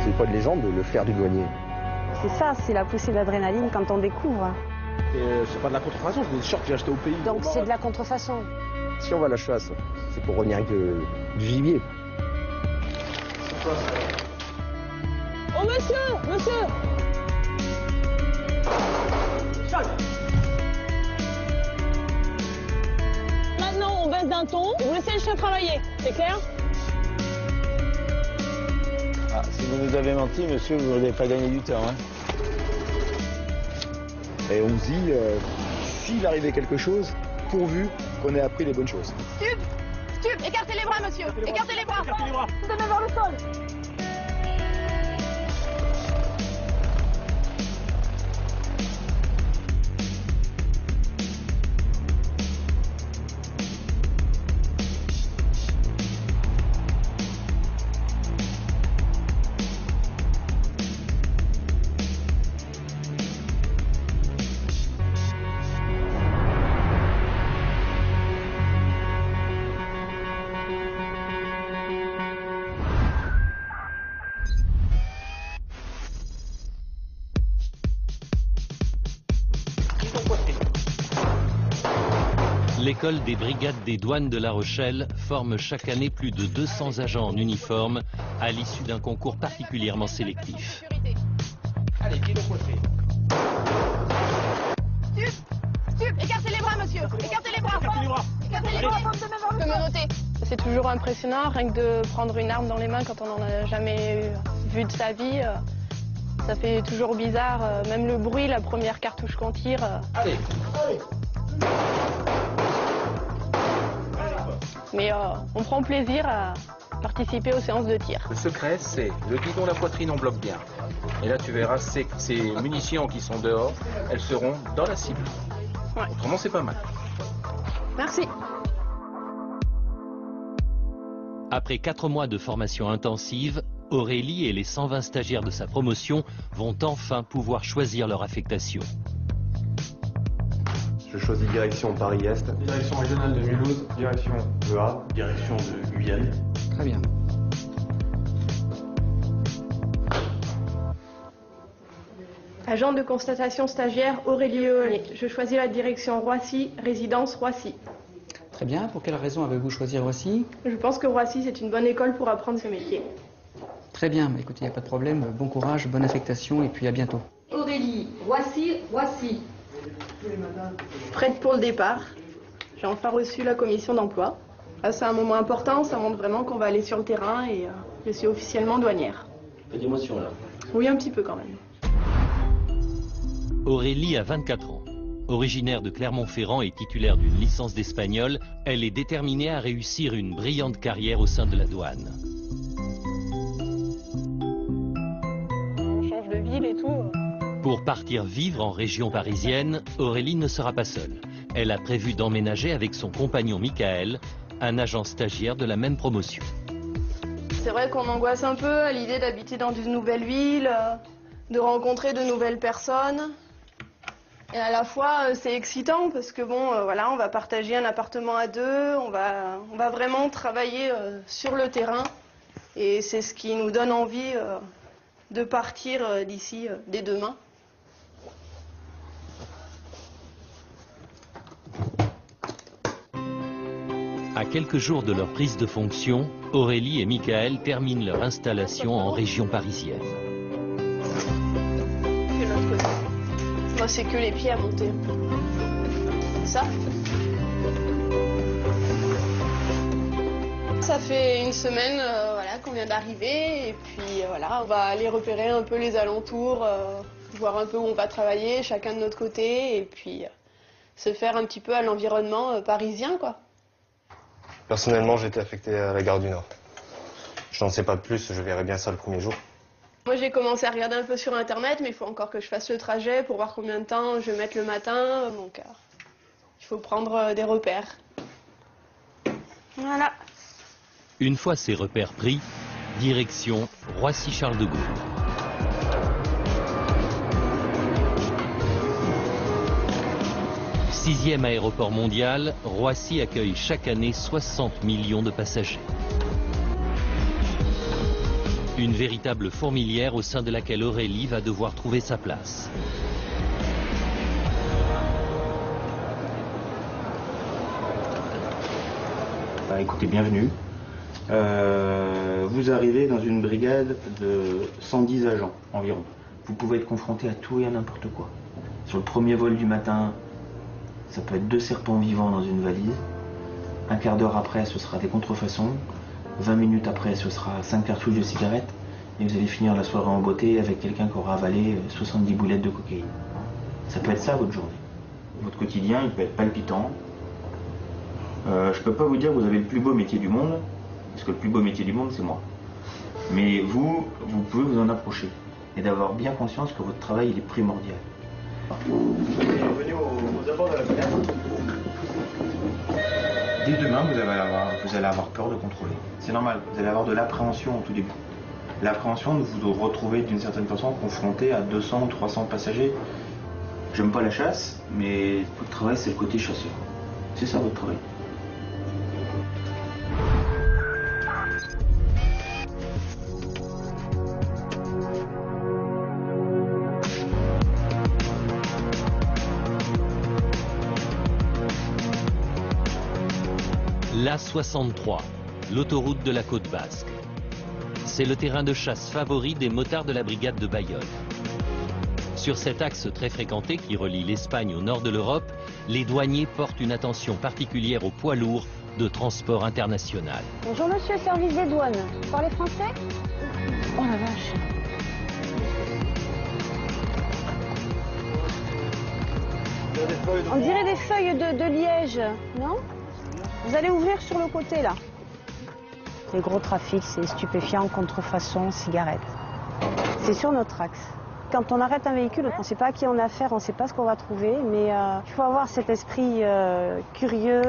C'est pas de légende, le flair du douanier. C'est ça, c'est la poussée d'adrénaline quand on découvre. C'est pas de la contrefaçon, c'est des shorts que j'ai achetés au pays. Donc c'est de la contrefaçon. Si on va à la chasse, c'est pour revenir avec du gibier. Oh monsieur, monsieur! Maintenant on baisse d'un ton, vous laissez le chien travailler, c'est clair? Ah, si vous nous avez menti, monsieur, vous n'avez pas gagné du temps. Hein. Et on se dit, s'il arrivait quelque chose, pourvu qu'on ait appris les bonnes choses. Stup, écartez les bras, monsieur. Écartez les bras. Vous devez vers le sol. L'école des brigades des douanes de La Rochelle forme chaque année plus de 200 agents en uniforme à l'issue d'un concours particulièrement sélectif. Allez, pieds au coiffé. Stup, écartez les bras, monsieur. Écartez les bras. Écartez les bras. Écartez les bras. Je peux me noter. C'est toujours impressionnant, rien que de prendre une arme dans les mains quand on n'en a jamais vu de sa vie. Ça fait toujours bizarre, même le bruit, la première cartouche qu'on tire. Allez. Mais on prend plaisir à participer aux séances de tir. Le secret, c'est le guidon, la poitrine, on bloque bien. Et là, tu verras, ces munitions qui sont dehors, elles seront dans la cible. Ouais. Autrement, c'est pas mal. Merci. Après 4 mois de formation intensive, Aurélie et les 120 stagiaires de sa promotion vont enfin pouvoir choisir leur affectation. Je choisis direction Paris-Est. Direction régionale de Mulhouse. Direction Le Havre. Direction de Guyane. Très bien. Agent de constatation stagiaire Aurélie Eolé. Je choisis la direction Roissy, résidence Roissy. Très bien. Pour quelle raison avez-vous choisi Roissy? Je pense que Roissy, c'est une bonne école pour apprendre ce métier. Très bien. Écoutez, il n'y a pas de problème. Bon courage, bonne affectation et puis à bientôt. Aurélie, Roissy. Prête pour le départ. J'ai enfin reçu la commission d'emploi. C'est un moment important, ça montre vraiment qu'on va aller sur le terrain et je suis officiellement douanière. Pas d'émotion là. Oui, un petit peu quand même. Aurélie a 24 ans. Originaire de Clermont-Ferrand et titulaire d'une licence d'espagnol, elle est déterminée à réussir une brillante carrière au sein de la douane. On change de ville et tout. Pour partir vivre en région parisienne, Aurélie ne sera pas seule. Elle a prévu d'emménager avec son compagnon Michael, un agent stagiaire de la même promotion. C'est vrai qu'on angoisse un peu à l'idée d'habiter dans une nouvelle ville, de rencontrer de nouvelles personnes. Et à la fois, c'est excitant parce que bon, voilà, on va partager un appartement à deux, on va vraiment travailler sur le terrain. Et c'est ce qui nous donne envie de partir d'ici dès demain. À quelques jours de leur prise de fonction, Aurélie et Michael terminent leur installation en région parisienne. De l'autre côté. Moi, c'est que les pieds à monter. Ça. Ça fait une semaine voilà, qu'on vient d'arriver et puis voilà, on va aller repérer un peu les alentours, voir un peu où on va travailler, chacun de notre côté et puis se faire un petit peu à l'environnement parisien, quoi. Personnellement, j'ai été affecté à la gare du Nord. Je n'en sais pas plus, je verrai bien ça le premier jour. Moi, j'ai commencé à regarder un peu sur Internet, mais il faut encore que je fasse le trajet pour voir combien de temps je vais mettre le matin. Donc, il faut prendre des repères. Voilà. Une fois ces repères pris, direction Roissy-Charles de Gaulle. Sixième aéroport mondial, Roissy accueille chaque année 60 millions de passagers. Une véritable fourmilière au sein de laquelle Aurélie va devoir trouver sa place. Écoutez, bienvenue. Vous arrivez dans une brigade de 110 agents environ. Vous pouvez être confronté à tout et à n'importe quoi. Sur le premier vol du matin, ça peut être 2 serpents vivants dans une valise. Un quart d'heure après, ce sera des contrefaçons. 20 minutes après, ce sera 5 cartouches de cigarettes. Et vous allez finir la soirée en beauté avec quelqu'un qui aura avalé 70 boulettes de cocaïne. Ça peut être ça, votre journée. Votre quotidien, il peut être palpitant. Je peux pas vous dire que vous avez le plus beau métier du monde, parce que le plus beau métier du monde, c'est moi. Mais vous pouvez vous en approcher. Et d'avoir bien conscience que votre travail, il est primordial. Bienvenue aux abords de la brigade. Dès demain, vous allez avoir peur de contrôler. C'est normal, vous allez avoir de l'appréhension au tout début. L'appréhension de vous retrouver d'une certaine façon confronté à 200 ou 300 passagers. J'aime pas la chasse, mais votre travail, c'est le côté chasseur. C'est ça votre travail. L'A63, l'autoroute de la Côte Basque. C'est le terrain de chasse favori des motards de la brigade de Bayonne. Sur cet axe très fréquenté qui relie l'Espagne au nord de l'Europe, les douaniers portent une attention particulière aux poids lourds de transport international. Bonjour monsieur, service des douanes. Vous parlez français? Oh la vache. On dirait des feuilles de liège, non? Vous allez ouvrir sur le côté là. Les gros trafics, c'est stupéfiants, contrefaçon, cigarettes. C'est sur notre axe. Quand on arrête un véhicule, on ne sait pas à qui on a affaire, on ne sait pas ce qu'on va trouver, mais il faut avoir cet esprit curieux,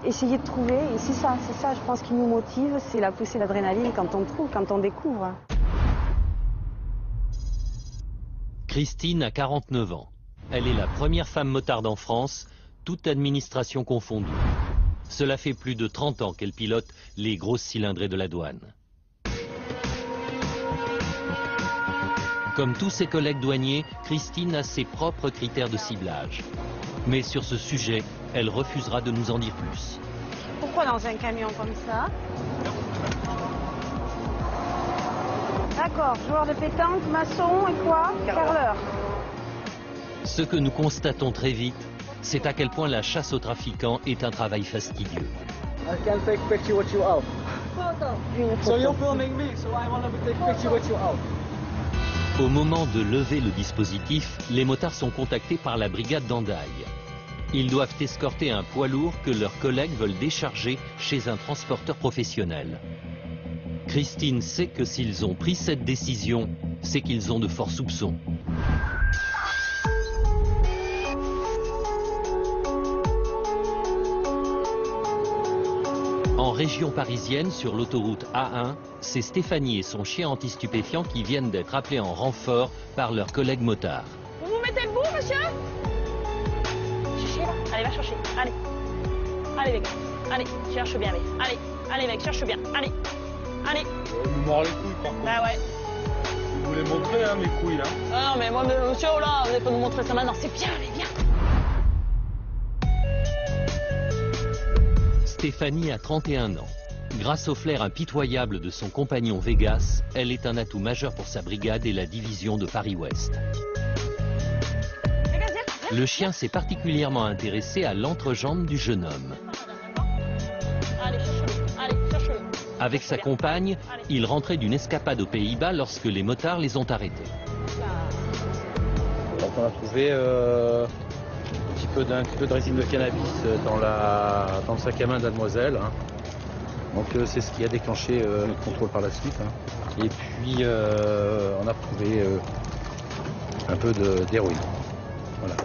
essayer de trouver. Et c'est ça, je pense, qui nous motive, c'est la poussée d'adrénaline quand on trouve, quand on découvre. Christine a 49 ans. Elle est la première femme motarde en France, toute administration confondue. Cela fait plus de 30 ans qu'elle pilote les grosses cylindrées de la douane. Comme tous ses collègues douaniers, Christine a ses propres critères de ciblage. Mais sur ce sujet, elle refusera de nous en dire plus. Pourquoi dans un camion comme ça? D'accord, joueur de pétanque, maçon et quoi? Carreleur. Ce que nous constatons très vite, c'est à quel point la chasse aux trafiquants est un travail fastidieux. I can take picture with you out. So you're filming me, so I want to take picture with you out. Au moment de lever le dispositif, les motards sont contactés par la brigade d'Andaille. Ils doivent escorter un poids lourd que leurs collègues veulent décharger chez un transporteur professionnel. Christine sait que s'ils ont pris cette décision, c'est qu'ils ont de forts soupçons. En région parisienne, sur l'autoroute A1, c'est Stéphanie et son chien anti-stupéfiant qui viennent d'être appelés en renfort par leurs collègues motards. Vous vous mettez debout, monsieur? Cherchez là. Allez, va chercher. Allez. Allez, mec. Allez, cherche bien, mec. Allez. Allez, mec, cherche bien. Allez. Allez. Il me mord les couilles, par contre. Bah ouais. Vous voulez montrer, hein, mes couilles, là? Ah non, mais moi, monsieur, oh là, vous n'allez pas nous montrer ça maintenant. C'est bien, allez, viens. Stéphanie a 31 ans. Grâce au flair impitoyable de son compagnon Vegas, elle est un atout majeur pour sa brigade et la division de Paris-Ouest. Le chien s'est particulièrement intéressé à l'entrejambe du jeune homme. Allez, cherche-le. Allez, cherche-le. Avec sa compagne, il rentrait d'une escapade aux Pays-Bas lorsque les motards les ont arrêtés. Donc on a trouvé un petit peu de résine de cannabis dans le sac à main de la demoiselle. Hein. Donc c'est ce qui a déclenché notre contrôle par la suite. Hein. Et puis on a retrouvé un peu d'héroïne. Voilà.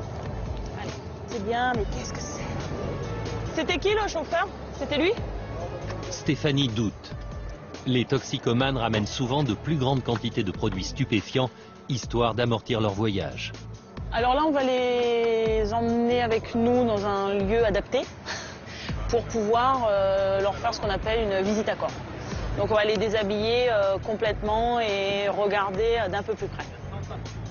Allez, c'est bien, mais qu'est-ce que c'est? C'était qui le chauffeur? C'était lui? Stéphanie doute. Les toxicomanes ramènent souvent de plus grandes quantités de produits stupéfiants, histoire d'amortir leur voyage. Alors là, on va les emmener avec nous dans un lieu adapté pour pouvoir leur faire ce qu'on appelle une visite à corps. Donc on va les déshabiller complètement et regarder d'un peu plus près.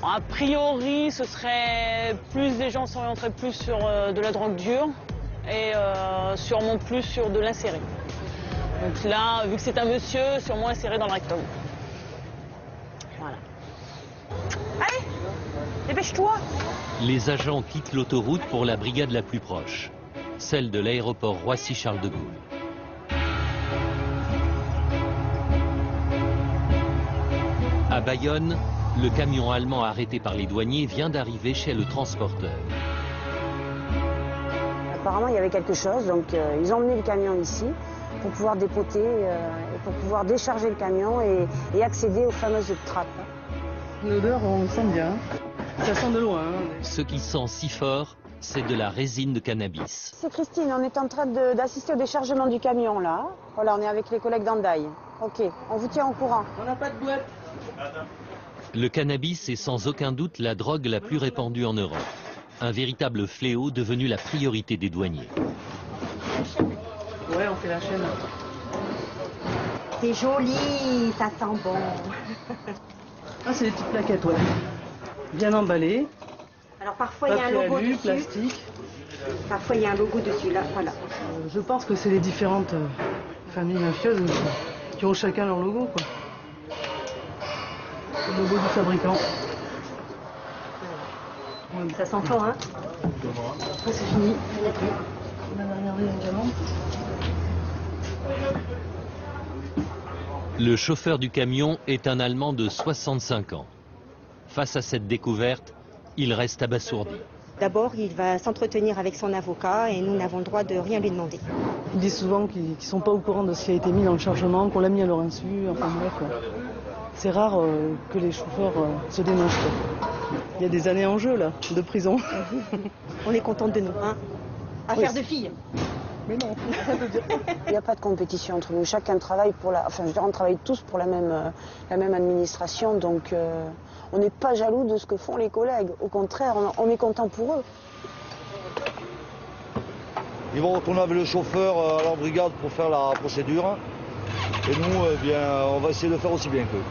A priori, ce serait plus les gens s'orienteraient plus sur de la drogue dure et sûrement plus sur de l'inséré. Donc là, vu que c'est un monsieur, sûrement inséré dans le rectum. Voilà. Allez, dépêche-toi. Les agents quittent l'autoroute pour la brigade la plus proche, celle de l'aéroport Roissy-Charles de Gaulle. À Bayonne, le camion allemand arrêté par les douaniers vient d'arriver chez le transporteur. Apparemment, il y avait quelque chose, donc ils ont emmené le camion ici pour pouvoir dépoter, pour pouvoir décharger le camion et accéder aux fameuses trappes. L'odeur, on sent bien. Ça sent de loin. Ce qui sent si fort, c'est de la résine de cannabis. C'est Christine, on est en train d'assister au déchargement du camion là. Voilà, on est avec les collègues d'Andaï. Ok, on vous tient au courant. On n'a pas de boîte. Le cannabis est sans aucun doute la drogue la plus répandue en Europe. Un véritable fléau devenu la priorité des douaniers. Ouais, on fait la chaîne. C'est joli, ça sent bon. Ah, c'est des petites plaquettes, ouais. Bien emballées. Alors parfois il y a un logo dessus. Plastique. Parfois il y a un logo dessus, là, voilà. Je pense que c'est les différentes familles mafieuses qui ont chacun leur logo, quoi. Le logo du fabricant. Ça sent fort, hein. Après c'est fini. On a regardé les diamants. Le chauffeur du camion est un Allemand de 65 ans. Face à cette découverte, il reste abasourdi. D'abord, il va s'entretenir avec son avocat et nous n'avons le droit de rien lui demander. Ils disent souvent qu'ils ne sont pas au courant de ce qui a été mis dans le chargement, qu'on l'a mis à leur insu, enfin bref. C'est rare que les chauffeurs se dénoncent. Il y a des années en jeu, là, de prison. On est contente de nous, hein. Affaire de filles. Mais non, il n'y a pas de compétition entre nous. Chacun travaille pour la... Enfin, je veux dire, on travaille tous pour la même administration, donc on n'est pas jaloux de ce que font les collègues. Au contraire, on est content pour eux. Ils vont retourner avec le chauffeur à leur brigade pour faire la procédure. Et nous, eh bien, on va essayer de faire aussi bien qu'eux.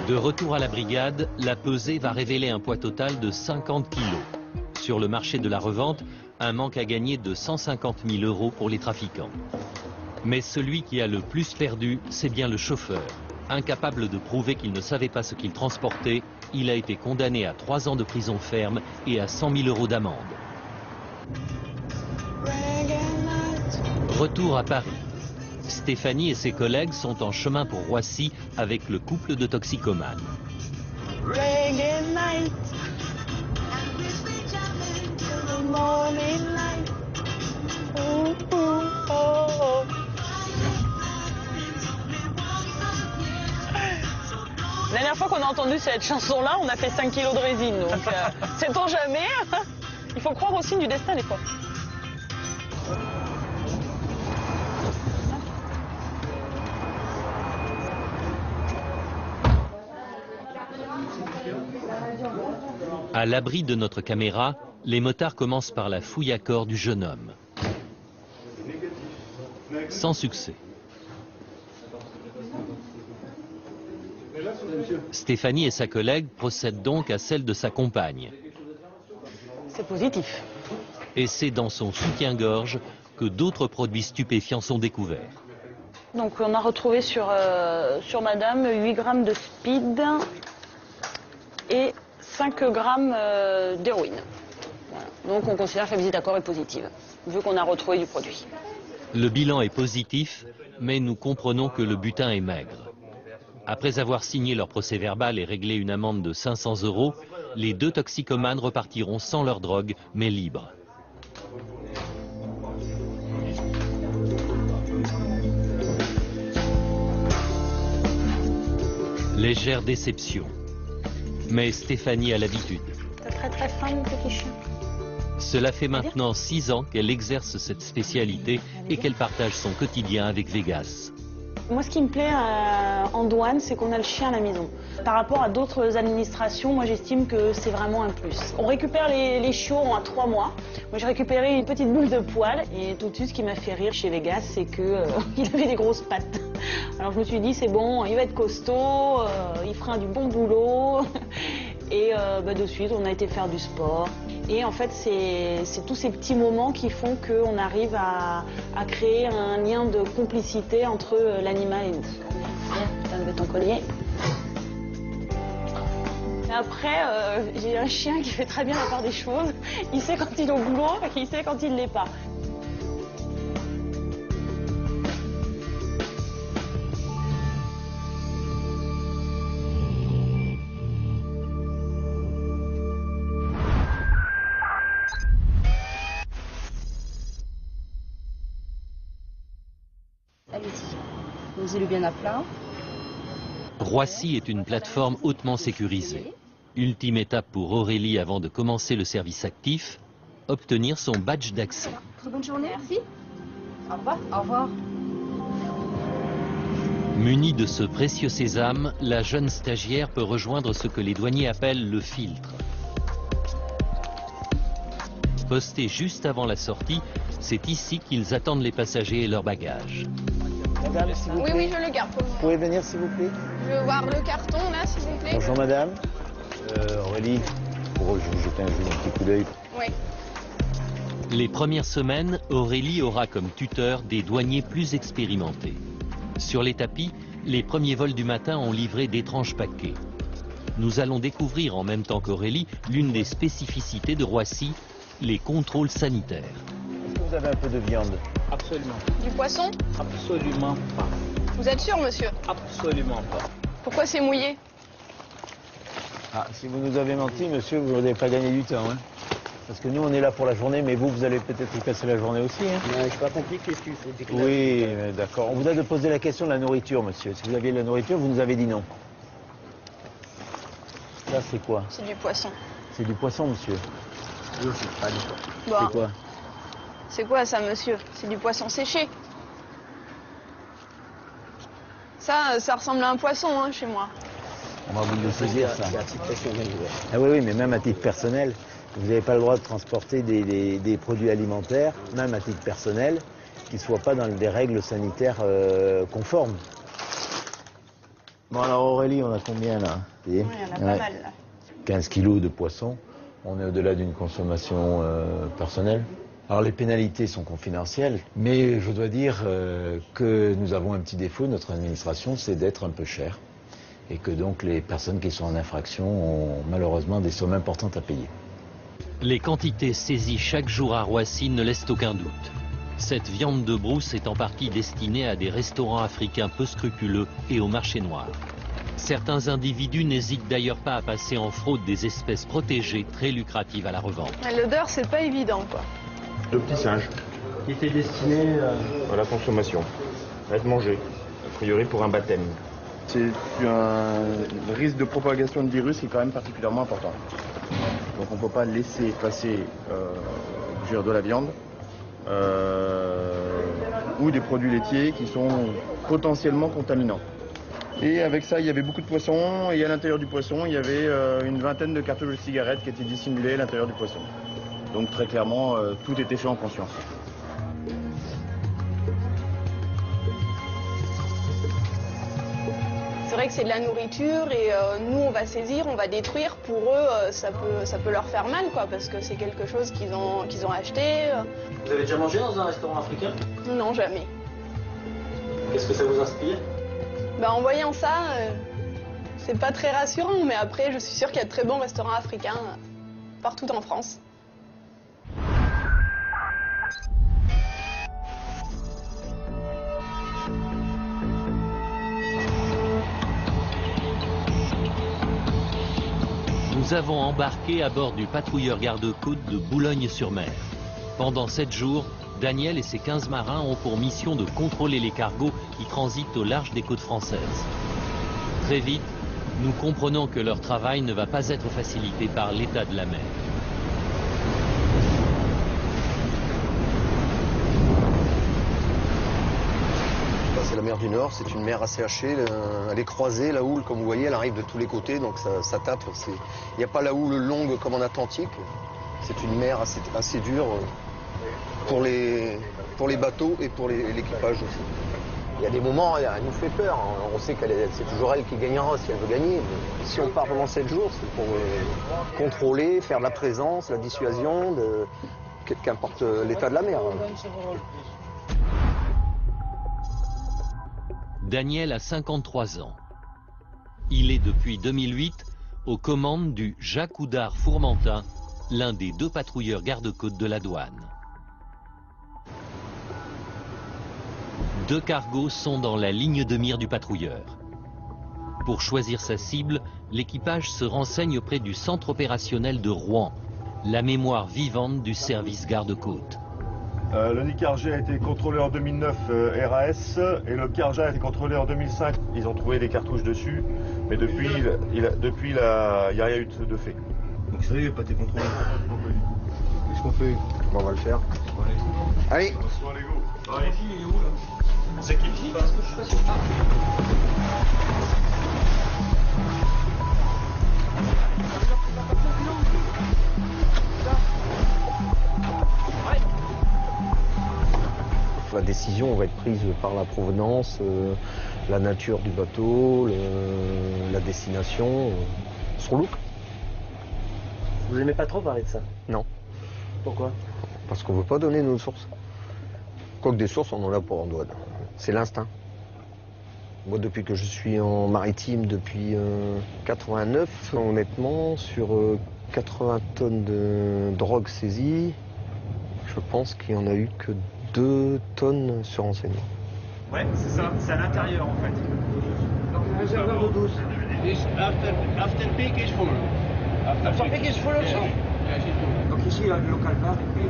De retour à la brigade, la pesée va révéler un poids total de 50 kilos. Sur le marché de la revente, un manque à gagner de 150 000 € pour les trafiquants. Mais celui qui a le plus perdu, c'est bien le chauffeur. Incapable de prouver qu'il ne savait pas ce qu'il transportait, il a été condamné à 3 ans de prison ferme et à 100 000 € d'amende. Retour à Paris. Stéphanie et ses collègues sont en chemin pour Roissy avec le couple de toxicomanes. La dernière fois qu'on a entendu cette chanson-là, on a fait 5 kilos de résine. Donc, sait-on jamais. Il faut croire au signe du destin des fois. À l'abri de notre caméra, les motards commencent par la fouille à corps du jeune homme. Sans succès. Stéphanie et sa collègue procèdent donc à celle de sa compagne. C'est positif. Et c'est dans son soutien-gorge que d'autres produits stupéfiants sont découverts. Donc on a retrouvé sur madame 8 grammes de speed et 5 grammes d'héroïne. Voilà. Donc on considère que la visite à corps est positive, vu qu'on a retrouvé du produit. Le bilan est positif, mais nous comprenons que le butin est maigre. Après avoir signé leur procès-verbal et réglé une amende de 500 €, les 2 toxicomanes repartiront sans leur drogue, mais libres. Légère déception. Mais Stéphanie a l'habitude. T'es très très fin, mon petit chien. Cela fait maintenant 6 ans qu'elle exerce cette spécialité et qu'elle partage son quotidien avec Vegas. Moi, ce qui me plaît en douane, c'est qu'on a le chien à la maison. Par rapport à d'autres administrations, moi, j'estime que c'est vraiment un plus. On récupère les chiots en 3 mois. Moi, j'ai récupéré une petite boule de poil. Et tout de suite, ce qui m'a fait rire chez Vegas, c'est qu'il avait des grosses pattes. Alors, je me suis dit, c'est bon, il va être costaud, il fera du bon boulot. Et de suite, on a été faire du sport. Et en fait, c'est tous ces petits moments qui font qu'on arrive à créer un lien de complicité entre l'animal et nous. Tiens, donne ton collier. Et après, j'ai un chien qui fait très bien la part des choses. Il sait quand il est au boulot et il sait quand il ne l'est pas. Posez-le bien à plat. Roissy est une plateforme hautement sécurisée. Ultime étape pour Aurélie avant de commencer le service actif, obtenir son badge d'accès. Très bonne journée, merci. Au revoir. Au revoir. Munie de ce précieux sésame, la jeune stagiaire peut rejoindre ce que les douaniers appellent le filtre. Posté juste avant la sortie, c'est ici qu'ils attendent les passagers et leurs bagages. Madame, s'il vous plaît. Oui, je le garde. Vous pouvez venir, s'il vous plaît? Je veux voir le carton, là, s'il vous plaît. Bonjour, madame. Aurélie, pour jeter un petit coup d'œil. Oui. Les premières semaines, Aurélie aura comme tuteur des douaniers plus expérimentés. Sur les tapis, les premiers vols du matin ont livré d'étranges paquets. Nous allons découvrir en même temps qu'Aurélie l'une des spécificités de Roissy, les contrôles sanitaires. Est-ce que vous avez un peu de viande? Absolument. Du poisson? Absolument pas. Vous êtes sûr, monsieur? Absolument pas. Pourquoi c'est mouillé? Ah, si vous nous avez menti, monsieur, vous n'avez pas gagné du temps. Hein. Parce que nous, on est là pour la journée, mais vous allez peut-être vous casser la journée aussi. Hein. C'est pas compliqué, c'est clair. Oui, d'accord. On vous a posé la question de la nourriture, monsieur. Si vous aviez de la nourriture, vous nous avez dit non. Ça, c'est quoi? C'est du poisson. C'est du poisson, monsieur. Oui, c'est pas du tout. Bon. C'est quoi? C'est quoi ça, monsieur? C'est du poisson séché. Ça ressemble à un poisson, hein, chez moi. On va vous le saisir, ça. C'est à titre personnel. Ah oui, mais même à titre personnel, vous n'avez pas le droit de transporter des produits alimentaires, même à titre personnel, qui ne soient pas dans des règles sanitaires conformes. Bon, alors Aurélie, on a combien là? Oui, on a pas mal là. 15 kilos de poisson. On est au-delà d'une consommation personnelle. Alors les pénalités sont confidentielles, mais je dois dire que nous avons un petit défaut, notre administration, c'est d'être un peu cher. Et que donc les personnes qui sont en infraction ont malheureusement des sommes importantes à payer. Les quantités saisies chaque jour à Roissy ne laissent aucun doute. Cette viande de brousse est en partie destinée à des restaurants africains peu scrupuleux et au marché noir. Certains individus n'hésitent d'ailleurs pas à passer en fraude des espèces protégées très lucratives à la revente. L'odeur, c'est pas évident, quoi. Le petit singe. Qui était destiné À la consommation. À être mangé. A priori pour un baptême. C'est un risque de propagation de virus qui est quand même particulièrement important. Donc on ne peut pas laisser passer de la viande ou des produits laitiers qui sont potentiellement contaminants. Et avec ça, il y avait beaucoup de poissons, et à l'intérieur du poisson, il y avait une vingtaine de cartouches de cigarettes qui étaient dissimulées à l'intérieur du poisson. Donc très clairement, tout était fait en conscience. C'est vrai que c'est de la nourriture et nous on va saisir, on va détruire. Pour eux, ça peut leur faire mal, quoi, parce que c'est quelque chose qu'ils ont acheté. Vous avez déjà mangé dans un restaurant africain? Non, jamais. Qu'est-ce que ça vous inspire? En voyant ça, c'est pas très rassurant, mais après je suis sûre qu'il y a de très bons restaurants africains partout en France. Nous avons embarqué à bord du patrouilleur garde-côte de Boulogne-sur-Mer. Pendant 7 jours, Daniel et ses 15 marins ont pour mission de contrôler les cargos qui transitent au large des côtes françaises. Très vite, nous comprenons que leur travail ne va pas être facilité par l'état de la mer. C'est la mer du Nord, c'est une mer assez hachée, elle est croisée, la houle, comme vous voyez, elle arrive de tous les côtés, donc ça tape. Il n'y a pas la houle longue comme en Atlantique, c'est une mer assez dure pour les bateaux et pour l'équipage aussi. Il y a des moments, elle nous fait peur, on sait que c'est toujours elle qui gagnera si elle veut gagner. Mais si on part pendant 7 jours, c'est pour contrôler, faire de la présence, la dissuasion, qu'importe l'état de la mer. Daniel a 53 ans. Il est depuis 2008 aux commandes du Jacques Oudard Fourmentin, l'un des 2 patrouilleurs garde-côtes de la douane. 2 cargos sont dans la ligne de mire du patrouilleur. Pour choisir sa cible, l'équipage se renseigne auprès du centre opérationnel de Rouen, la mémoire vivante du service garde-côtes. Le Nicarjet a été contrôlé en 2009 RAS et le Karja a été contrôlé en 2005. Ils ont trouvé des cartouches dessus, mais depuis il n'y a rien eu de fait. Donc ça y est, pas été contrôlé. Qu'est-ce qu'on fait? Bon, on va le faire. Allez. C'est qui? La décision va être prise par la provenance, la nature du bateau, la destination, son look. Vous aimez pas trop parler de ça? Non. Pourquoi? Parce qu'on ne veut pas donner nos sources. Quoique des sources, on en a pour en douane. C'est l'instinct. Moi, depuis que je suis en maritime, depuis 89, honnêtement, sur 80 tonnes de drogue saisie, je pense qu'il n'y en a eu que 2 tonnes sur renseignement. Ouais, c'est ça, c'est à l'intérieur en fait. Donc le réservoir d'eau douce. After peak is full. After peak is full also. Donc ici il y a le local bar et puis...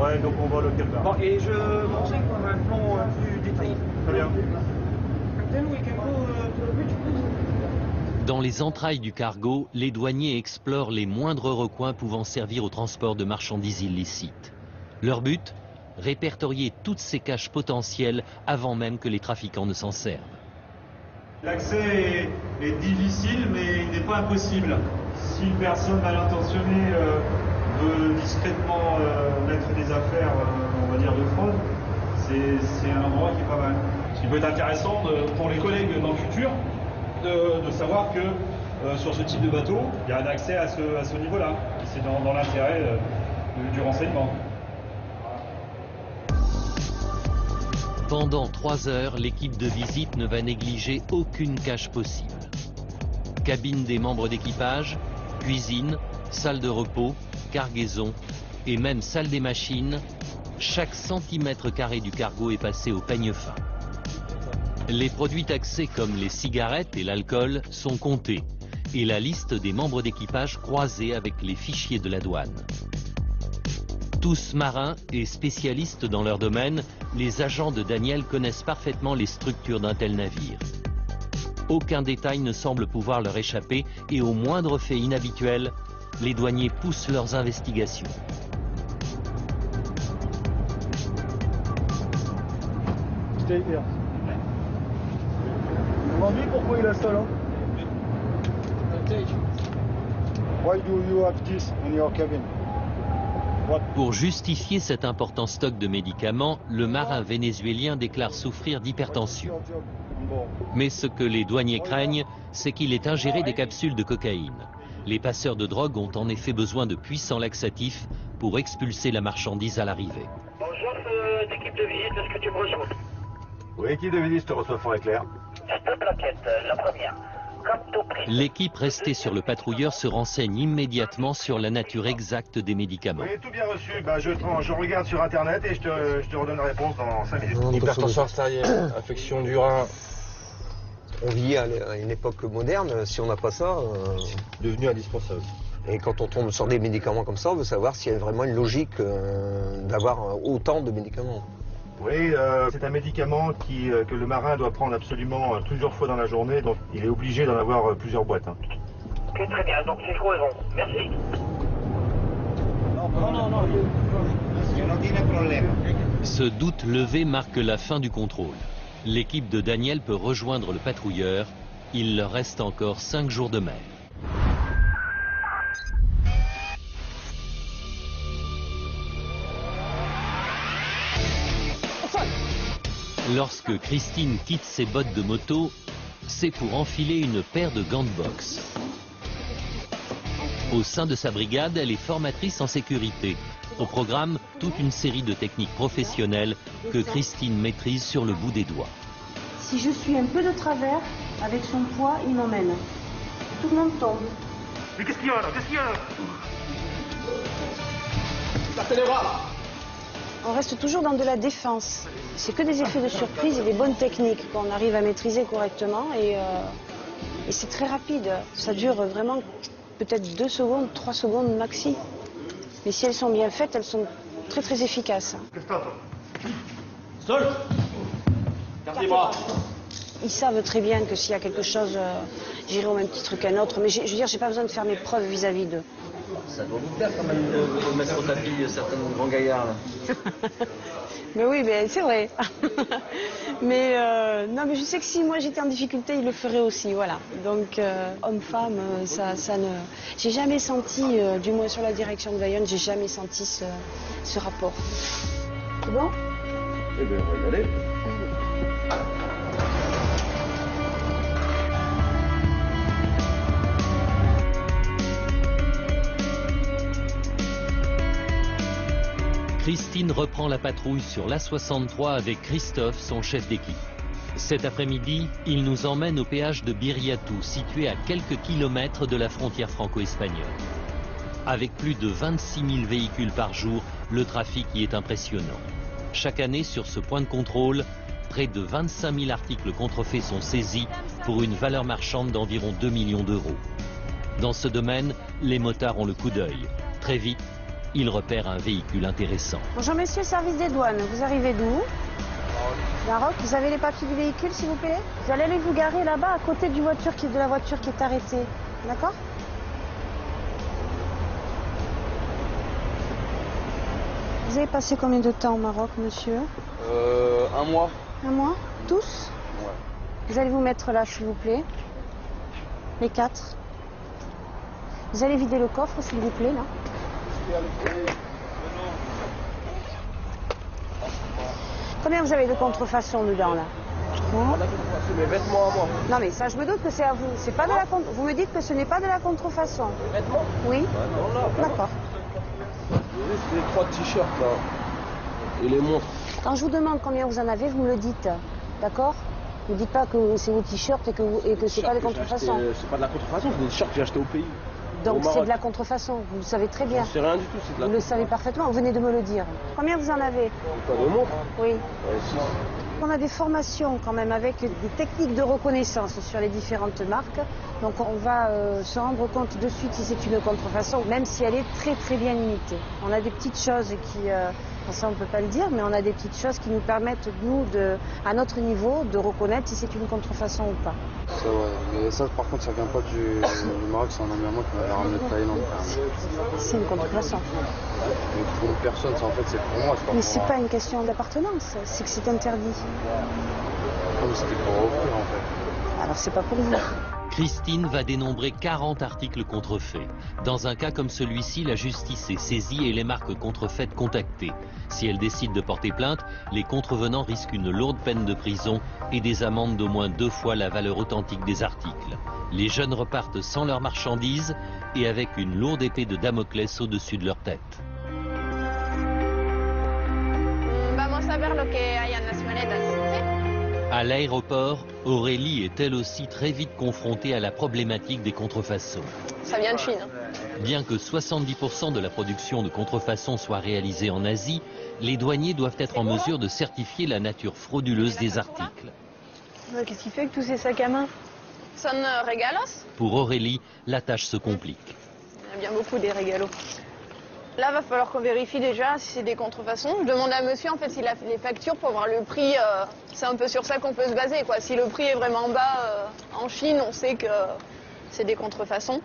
Ouais, donc on va au local bar. Bon, et je m'enseigne pour un plan plus détaillé. Très bien. Captain, we can go to the bridge, please. Dans les entrailles du cargo, les douaniers explorent les moindres recoins pouvant servir au transport de marchandises illicites. Leur but ? Répertorier toutes ces caches potentielles avant même que les trafiquants ne s'en servent. L'accès est difficile, mais il n'est pas impossible. Si une personne mal intentionnée veut discrètement mettre des affaires, on va dire, de fraude, c'est un endroit qui est pas mal. Ce qui peut être intéressant pour les collègues dans le futur, de savoir que sur ce type de bateau, il y a un accès à ce niveau-là. C'est dans l'intérêt du renseignement. Pendant 3 heures, l'équipe de visite ne va négliger aucune cache possible. Cabine des membres d'équipage, cuisine, salle de repos, cargaison et même salle des machines, chaque centimètre carré du cargo est passé au peigne fin. Les produits taxés comme les cigarettes et l'alcool sont comptés et la liste des membres d'équipage croisée avec les fichiers de la douane. Tous marins et spécialistes dans leur domaine, les agents de Daniel connaissent parfaitement les structures d'un tel navire. Aucun détail ne semble pouvoir leur échapper et au moindre fait inhabituel, les douaniers poussent leurs investigations. Stay here. Vous m'en dites pourquoi il a ça là? Why do you have this in your cabin? Pour justifier cet important stock de médicaments, le marin vénézuélien déclare souffrir d'hypertension. Mais ce que les douaniers craignent, c'est qu'il ait ingéré des capsules de cocaïne. Les passeurs de drogue ont en effet besoin de puissants laxatifs pour expulser la marchandise à l'arrivée. Bonjour, équipe de visite, est-ce que tu me reçois? Oui, équipe de visite, je te reçois fort et clair. 2 plaquettes, la première. L'équipe restée sur le patrouilleur se renseigne immédiatement sur la nature exacte des médicaments. Oui, tout bien reçu. Je regarde sur internet et je te redonne la réponse dans 5 minutes. Hypertension artérielle, affection du rein. On vit à une époque moderne, si on n'a pas ça, c'est devenu indispensable. Et quand on tombe sur des médicaments comme ça, on veut savoir s'il y a vraiment une logique d'avoir autant de médicaments. Oui, c'est un médicament que le marin doit prendre absolument plusieurs fois dans la journée, donc il est obligé d'en avoir plusieurs boîtes. Hein. Ok, très bien, donc c'est joué, merci. Ce doute levé marque la fin du contrôle. L'équipe de Daniel peut rejoindre le patrouilleur. Il leur reste encore 5 jours de mer. Lorsque Christine quitte ses bottes de moto, c'est pour enfiler une paire de gants de boxe. Au sein de sa brigade, elle est formatrice en sécurité. Au programme, toute une série de techniques professionnelles que Christine maîtrise sur le bout des doigts. Si je suis un peu de travers, avec son poids, il m'emmène. Tout le monde tombe. Mais qu'est-ce qu'il y a là? Qu'est-ce qu'il y a là? Partez les bras! On reste toujours dans de la défense. C'est que des effets de surprise et des bonnes techniques qu'on arrive à maîtriser correctement. Et c'est très rapide. Ça dure vraiment peut-être 2 secondes, 3 secondes maxi. Mais si elles sont bien faites, elles sont très très efficaces. Sol! Gardez les bras! Ils savent très bien que s'il y a quelque chose, j'irai au même titre qu'un autre. Mais je veux dire, j'ai pas besoin de faire mes preuves vis-à-vis d'eux. Ça doit vous plaire quand même de mettre au tapis certains grands gaillards là. Mais oui, mais c'est vrai. Mais non, mais je sais que si moi j'étais en difficulté, ils le feraient aussi, voilà. Donc homme-femme, ça ne. J'ai jamais senti, du moins sur la direction de Bayonne, j'ai jamais senti ce rapport. C'est bon? Eh bien, on va y aller. Christine reprend la patrouille sur l'A63 avec Christophe, son chef d'équipe. Cet après-midi, il nous emmène au péage de Biriatou, situé à quelques kilomètres de la frontière franco-espagnole. Avec plus de 26 000 véhicules par jour, le trafic y est impressionnant. Chaque année, sur ce point de contrôle, près de 25 000 articles contrefaits sont saisis pour une valeur marchande d'environ 2 millions d'euros. Dans ce domaine, les motards ont le coup d'œil. Très vite, ils repèrent un véhicule intéressant. Bonjour messieurs, service des douanes, vous arrivez d'où? Maroc, vous avez les papiers du véhicule s'il vous plaît? Vous allez aller vous garer là-bas à côté de la voiture qui est arrêtée. D'accord? Vous avez passé combien de temps au Maroc, monsieur? 1 mois. 1 mois? Tous? Ouais. Vous allez vous mettre là, s'il vous plaît. Les 4. Vous allez vider le coffre, s'il vous plaît, là. Combien vous avez de contrefaçon dedans, là? C'est mes vêtements à moi. Non, mais ça, je me doute que c'est à vous. C'est pas de la Vous me dites que ce n'est pas de la contrefaçon. Les vêtements? Oui. D'accord. C'est les 3 t-shirts, là. Et les montres. Quand je vous demande combien vous en avez, vous me le dites. D'accord? Vous ne dites pas que c'est vos t-shirts et que c'est pas de contrefaçon. C'est pas de la contrefaçon, c'est des t-shirts que j'ai achetés au pays. Donc c'est de la contrefaçon, vous le savez très bien. C'est rien du tout, c'est de la Vous le savez parfaitement, vous venez de me le dire. Combien vous en avez? Pas de montre? Oui. 6. On a des formations quand même avec des techniques de reconnaissance sur les différentes marques. Donc on va se rendre compte de suite si c'est une contrefaçon, même si elle est très très bien limitée. On a des petites choses qui, ça on ne peut pas le dire, mais on a des petites choses qui nous permettent, nous, à notre niveau, de reconnaître si c'est une contrefaçon ou pas. Ça, ouais. Mais ça, par contre, ça vient pas du Maroc, c'est un ami à moi qui m'avait ramené de Thaïlande. C'est une contrefaçon. Mais pour une personne, ça, en fait, c'est pour moi. Mais c'est pas une question d'appartenance, c'est que c'est interdit. Comme c'était pour offrir, en fait. Alors c'est pas pour vous. Christine va dénombrer 40 articles contrefaits. Dans un cas comme celui-ci, la justice est saisie et les marques contrefaites contactées. Si elle décide de porter plainte, les contrevenants risquent une lourde peine de prison et des amendes d'au moins 2 fois la valeur authentique des articles. Les jeunes repartent sans leurs marchandises et avec une lourde épée de Damoclès au-dessus de leur tête. Vamos a ver lo que hay en las maletas, ¿sí? À l'aéroport, Aurélie est elle aussi très vite confrontée à la problématique des contrefaçons. Ça vient de Chine. Bien que 70% de la production de contrefaçons soit réalisée en Asie, les douaniers doivent être en mesure de certifier la nature frauduleuse des articles. Qu'est-ce qu'il fait avec tous ces sacs à main? Son regalos? Pour Aurélie, la tâche se complique. Il y a bien beaucoup des régalos. Là, va falloir qu'on vérifie déjà si c'est des contrefaçons. Je demande à monsieur en fait s'il a les factures pour voir le prix. C'est un peu sur ça qu'on peut se baser, quoi. Si le prix est vraiment bas en Chine, on sait que c'est des contrefaçons.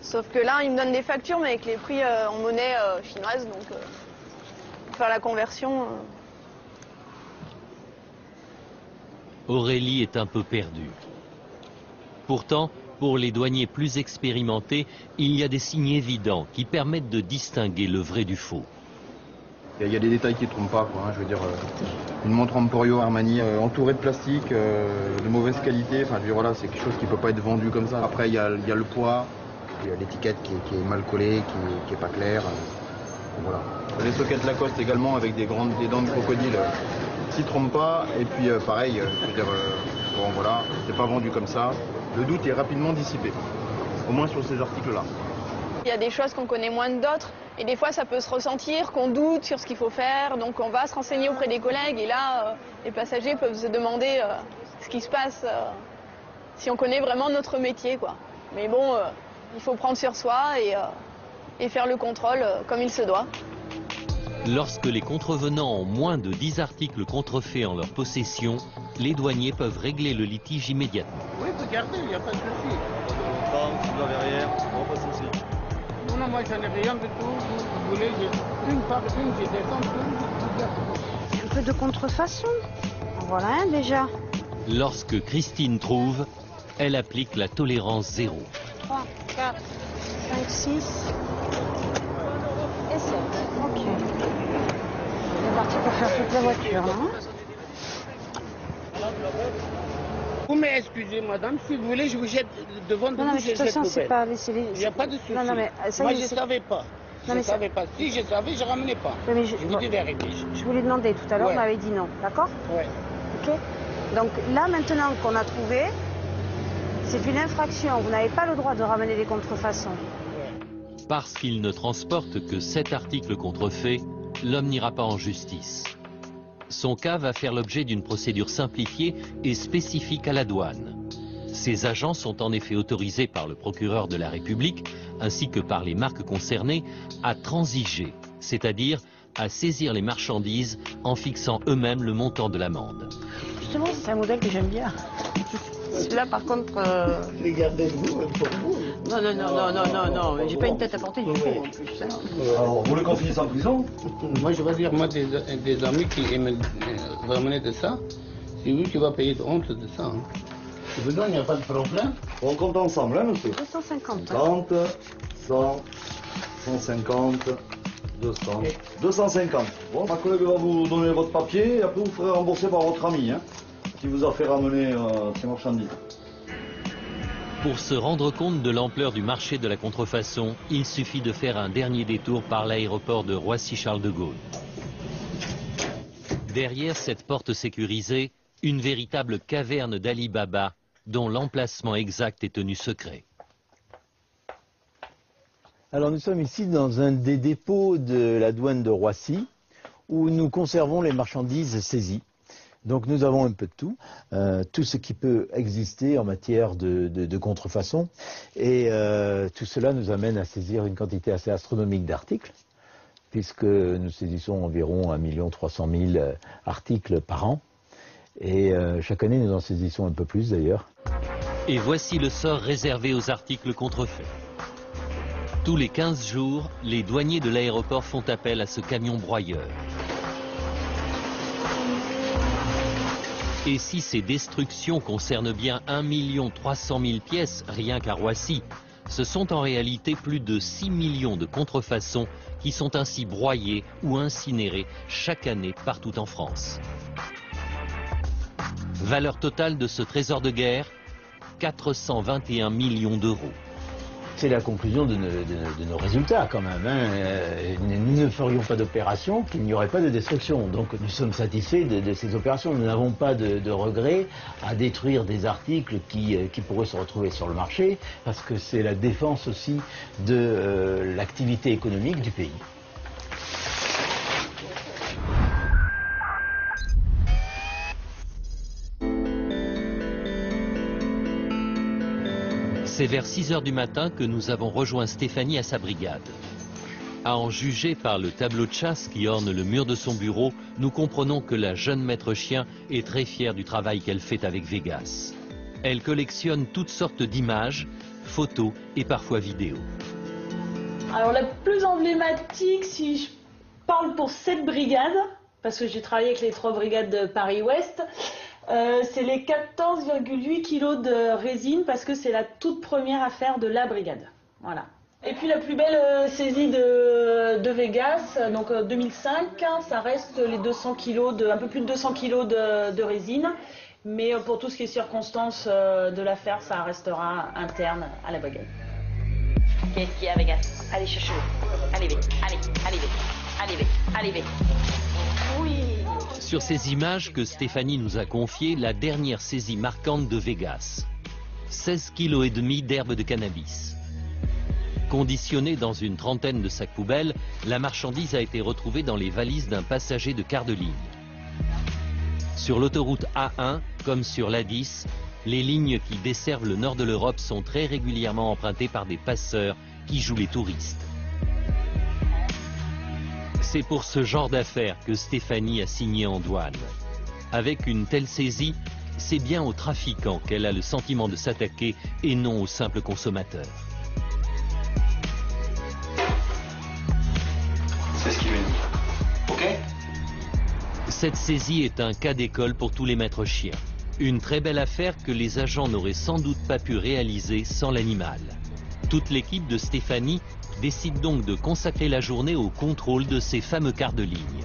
Sauf que là, il me donne des factures, mais avec les prix en monnaie chinoise, donc pour faire la conversion. Aurélie est un peu perdue. Pourtant, pour les douaniers plus expérimentés, il y a des signes évidents qui permettent de distinguer le vrai du faux. Il y a des détails qui ne trompent pas, quoi, hein. Je veux dire, une montre Emporio Armani entourée de plastique, de mauvaise qualité, enfin, je veux dire, voilà, c'est quelque chose qui ne peut pas être vendu comme ça. Après, il y a le poids, il y a l'étiquette qui est mal collée, qui n'est pas claire. Voilà. Les sockets Lacoste également avec des dents de crocodile s'y trompent pas. Et puis pareil, je veux dire, bon voilà, c'est pas vendu comme ça. Le doute est rapidement dissipé, au moins sur ces articles-là. Il y a des choses qu'on connaît moins que d'autres et des fois ça peut se ressentir qu'on doute sur ce qu'il faut faire. Donc on va se renseigner auprès des collègues et là les passagers peuvent se demander ce qui se passe si on connaît vraiment notre métier, quoi. Mais bon, il faut prendre sur soi et faire le contrôle comme il se doit. Lorsque les contrevenants ont moins de 10 articles contrefaits en leur possession, les douaniers peuvent régler le litige immédiatement. Oui, regardez, il n'y a pas de souci. Vous n'avez rien, pas de souci. Non, moi j'en ai rien du tout. Vous voulez, une par une, j'ai des dents. Un peu de contrefaçon. En voilà un déjà. Lorsque Christine trouve, elle applique la tolérance zéro. 3, 4, 5, 6 et 7. Ok. On est parti pour faire toute la voiture, hein. Vous m'excusez, madame, si vous voulez, je vous jette devant vous. Non, mais de toute façon, c'est pas... Il n'y a pas de souci. Non, mais ça, moi, je ne savais pas. Je ne savais pas. Si je savais, je ne ramenais pas. Mais je vous dis la vérité. Je vous l'ai demandé tout à l'heure, Ouais. vous m'avez dit non, d'accord? Ouais. Ok. Donc là, maintenant qu'on a trouvé, c'est une infraction. Vous n'avez pas le droit de ramener des contrefaçons. Parce qu'il ne transporte que 7 articles contrefaits, l'homme n'ira pas en justice. Son cas va faire l'objet d'une procédure simplifiée et spécifique à la douane. Ces agents sont en effet autorisés par le procureur de la République, ainsi que par les marques concernées, à transiger, c'est-à-dire à saisir les marchandises en fixant eux-mêmes le montant de l'amende. Justement, c'est un modèle que j'aime bien. Celui-là, par contre... Regardez-vous, pour vous. Non, j'ai pas une tête à porter du tout, en plus. Alors, vous voulez qu'on finisse en prison? Moi, je vais dire, moi, des amis qui aiment ramener de ça, c'est lui qui va payer de honte de ça. Hein. Je vous donne, il n'y a pas de problème. On compte ensemble, hein, monsieur? 250. 50, 100, 150, 200, 250. Bon, ma collègue va vous donner votre papier et après vous ferez rembourser par votre ami, hein, qui vous a fait ramener ces marchandises. Pour se rendre compte de l'ampleur du marché de la contrefaçon, il suffit de faire un dernier détour par l'aéroport de Roissy-Charles de Gaulle. Derrière cette porte sécurisée, une véritable caverne d'Ali Baba, dont l'emplacement exact est tenu secret. Alors nous sommes ici dans un des dépôts de la douane de Roissy, où nous conservons les marchandises saisies. Donc nous avons un peu de tout ce qui peut exister en matière de contrefaçon. Et tout cela nous amène à saisir une quantité assez astronomique d'articles, puisque nous saisissons environ 1 300 000 articles par an. Et chaque année nous en saisissons un peu plus d'ailleurs. Et voici le sort réservé aux articles contrefaits. Tous les 15 jours, les douaniers de l'aéroport font appel à ce camion broyeur. Et si ces destructions concernent bien 1 300 000 pièces rien qu'à Roissy, ce sont en réalité plus de 6 millions de contrefaçons qui sont ainsi broyées ou incinérées chaque année partout en France. Valeur totale de ce trésor de guerre, 421 millions d'euros. C'est la conclusion de nos résultats quand même. Hein. Nous ne ferions pas d'opération qu'il n'y aurait pas de destruction. Donc nous sommes satisfaits de ces opérations. Nous n'avons pas de regrets à détruire des articles qui pourraient se retrouver sur le marché, parce que c'est la défense aussi de l'activité économique du pays. C'est vers 6 h du matin que nous avons rejoint Stéphanie à sa brigade. À en juger par le tableau de chasse qui orne le mur de son bureau, nous comprenons que la jeune maître chien est très fière du travail qu'elle fait avec Vegas. Elle collectionne toutes sortes d'images, photos et parfois vidéos. Alors la plus emblématique, si je parle pour cette brigade, parce que j'ai travaillé avec les 3 brigades de Paris-Ouest, C'est les 14,8 kilos de résine parce que c'est la toute première affaire de la brigade. Voilà. Et puis la plus belle saisie de Vegas, donc 2005, ça reste les 200 kilos un peu plus de 200 kilos de résine. Mais pour tout ce qui est circonstances de l'affaire, ça restera interne à la brigade. Qu'est-ce qu'il y a, Vegas? Allez, cherchez-le. Allez vite, allez vite, allez vite, allez vite. Oui. Sur ces images que Stéphanie nous a confiées, la dernière saisie marquante de Vegas. 16,5 kg d'herbe de cannabis. Conditionnée dans une trentaine de sacs poubelles, la marchandise a été retrouvée dans les valises d'un passager de quart de ligne. Sur l'autoroute A1, comme sur l'A10, les lignes qui desservent le nord de l'Europe sont très régulièrement empruntées par des passeurs qui jouent les touristes. C'est pour ce genre d'affaires que Stéphanie a signé en douane. Avec une telle saisie, c'est bien aux trafiquants qu'elle a le sentiment de s'attaquer et non aux simples consommateurs. C'est ce qu'il veut dire. Ok? Cette saisie est un cas d'école pour tous les maîtres chiens. Une très belle affaire que les agents n'auraient sans doute pas pu réaliser sans l'animal. Toute l'équipe de Stéphanie décide donc de consacrer la journée au contrôle de ces fameux quarts de ligne.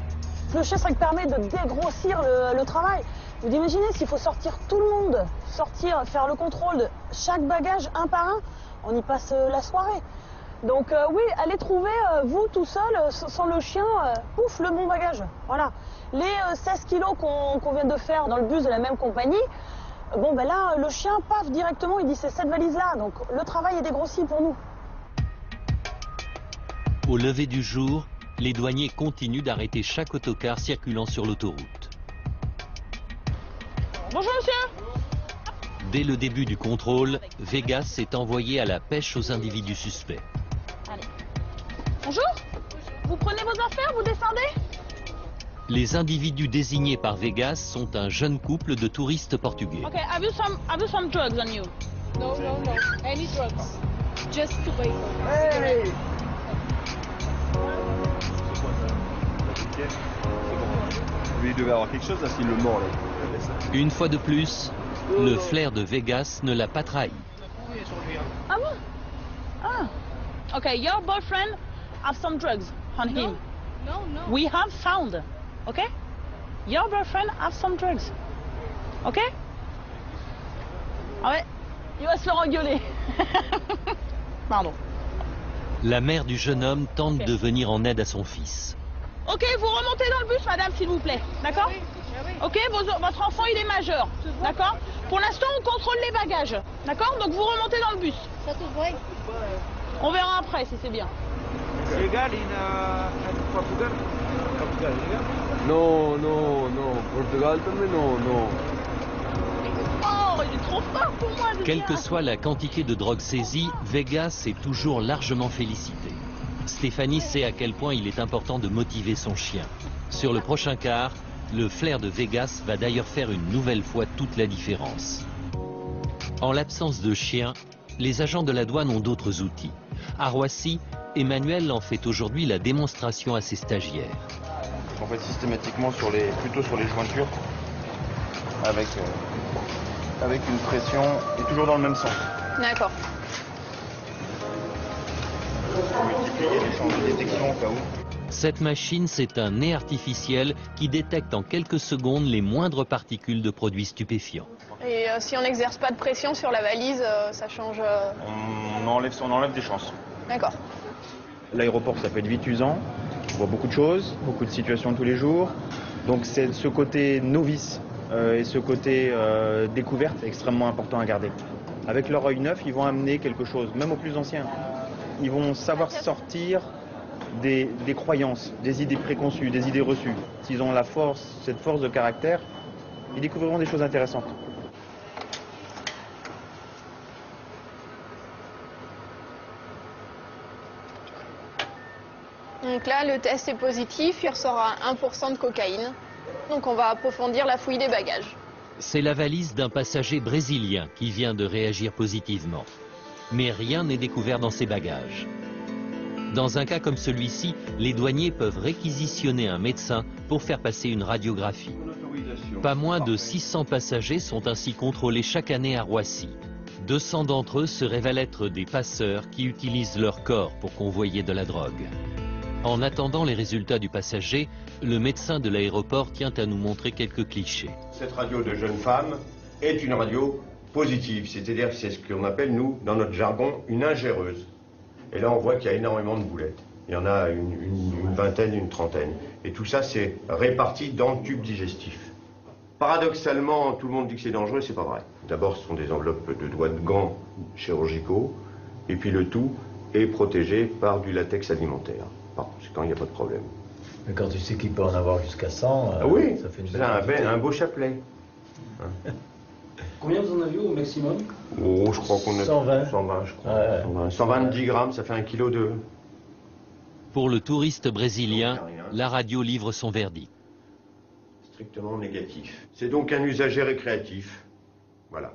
Le chien, ça permet de dégrossir le travail. Vous imaginez s'il faut sortir tout le monde, faire le contrôle de chaque bagage un par un, on y passe la soirée. Donc oui, allez trouver, vous tout seul, sans le chien, pouf, le bon bagage. Voilà. Les 16 kilos qu'on vient de faire dans le bus de la même compagnie, bon ben là, le chien, paf, directement, il dit c'est cette valise-là. Donc le travail est dégrossi pour nous. Au lever du jour, les douaniers continuent d'arrêter chaque autocar circulant sur l'autoroute. Bonjour monsieur. Dès le début du contrôle, Vegas est envoyé à la pêche aux individus suspects. Allez. Bonjour. Vous prenez vos affaires, vous descendez? Les individus désignés par Vegas sont un jeune couple de touristes portugais. Okay, have you some drugs on you? No. Any drugs. Just to wait. Hey! Lui, il devait avoir quelque chose là s'il le mord là. Une fois de plus, le flair de Vegas ne l'a pas trahi. Ah bon? Ah. Okay, your boyfriend have some drugs on him. No. We have found. Okay? Your boyfriend have some drugs. Okay? Ah ouais, il va se faire engueuler. Pardon. La mère du jeune homme tente de venir en aide à son fils. Ok, vous remontez dans le bus, madame, s'il vous plaît. D'accord? Ok, votre enfant, il est majeur. D'accord? Pour l'instant, on contrôle les bagages. D'accord? Donc vous remontez dans le bus. Ça te voit? On verra après si c'est bien. C'est légal in Portugal? Non. Portugal também non. Oh, il est trop fort pour moi. Quelle que soit la quantité de drogue saisie, Vegas est toujours largement félicité. Stéphanie sait à quel point il est important de motiver son chien. Sur le prochain quart, le flair de Vegas va d'ailleurs faire une nouvelle fois toute la différence. En l'absence de chien, les agents de la douane ont d'autres outils. À Roissy, Emmanuel en fait aujourd'hui la démonstration à ses stagiaires. On fait systématiquement plutôt sur les jointures, avec une pression et toujours dans le même sens. D'accord. Pour multiplier les chances de détection au cas où. Cette machine, c'est un nez artificiel qui détecte en quelques secondes les moindres particules de produits stupéfiants. Et si on n'exerce pas de pression sur la valise, ça change... On enlève des chances. D'accord. L'aéroport, ça peut être vite usant. On voit beaucoup de choses, beaucoup de situations tous les jours. Donc c'est ce côté novice et ce côté découverte extrêmement important à garder. Avec leur œil neuf, ils vont amener quelque chose, même aux plus anciens. Ils vont savoir sortir des croyances, des idées préconçues, des idées reçues. S'ils ont cette force de caractère, ils découvriront des choses intéressantes. Donc là, le test est positif, il ressort à 1% de cocaïne. Donc on va approfondir la fouille des bagages. C'est la valise d'un passager brésilien qui vient de réagir positivement. Mais rien n'est découvert dans ses bagages. Dans un cas comme celui-ci, les douaniers peuvent réquisitionner un médecin pour faire passer une radiographie. Pas moins de 600 passagers sont ainsi contrôlés chaque année à Roissy. 200 d'entre eux se révèlent être des passeurs qui utilisent leur corps pour convoyer de la drogue. En attendant les résultats du passager, le médecin de l'aéroport tient à nous montrer quelques clichés. Cette radio de jeune femme est une radio positive, c'est-à-dire que c'est ce qu'on appelle, nous, dans notre jargon, une ingéreuse. Et là, on voit qu'il y a énormément de boulettes. Il y en a une vingtaine, une trentaine. Et tout ça, c'est réparti dans le tube digestif. Paradoxalement, tout le monde dit que c'est dangereux, c'est pas vrai. D'abord, ce sont des enveloppes de doigts de gants chirurgicaux, et puis le tout est protégé par du latex alimentaire. Par conséquent, il n'y a pas de problème. Mais quand tu sais qu'il peut en avoir jusqu'à 100, ah oui, ça fait une c'est un beau chapelet. Hein. Combien vous en avez au maximum? Oh, je crois qu'on a 120. 120, je crois. 120 grammes, ça fait 1,2 kg. Pour le touriste brésilien, la radio livre son verdict. Strictement négatif. C'est donc un usager récréatif. Voilà.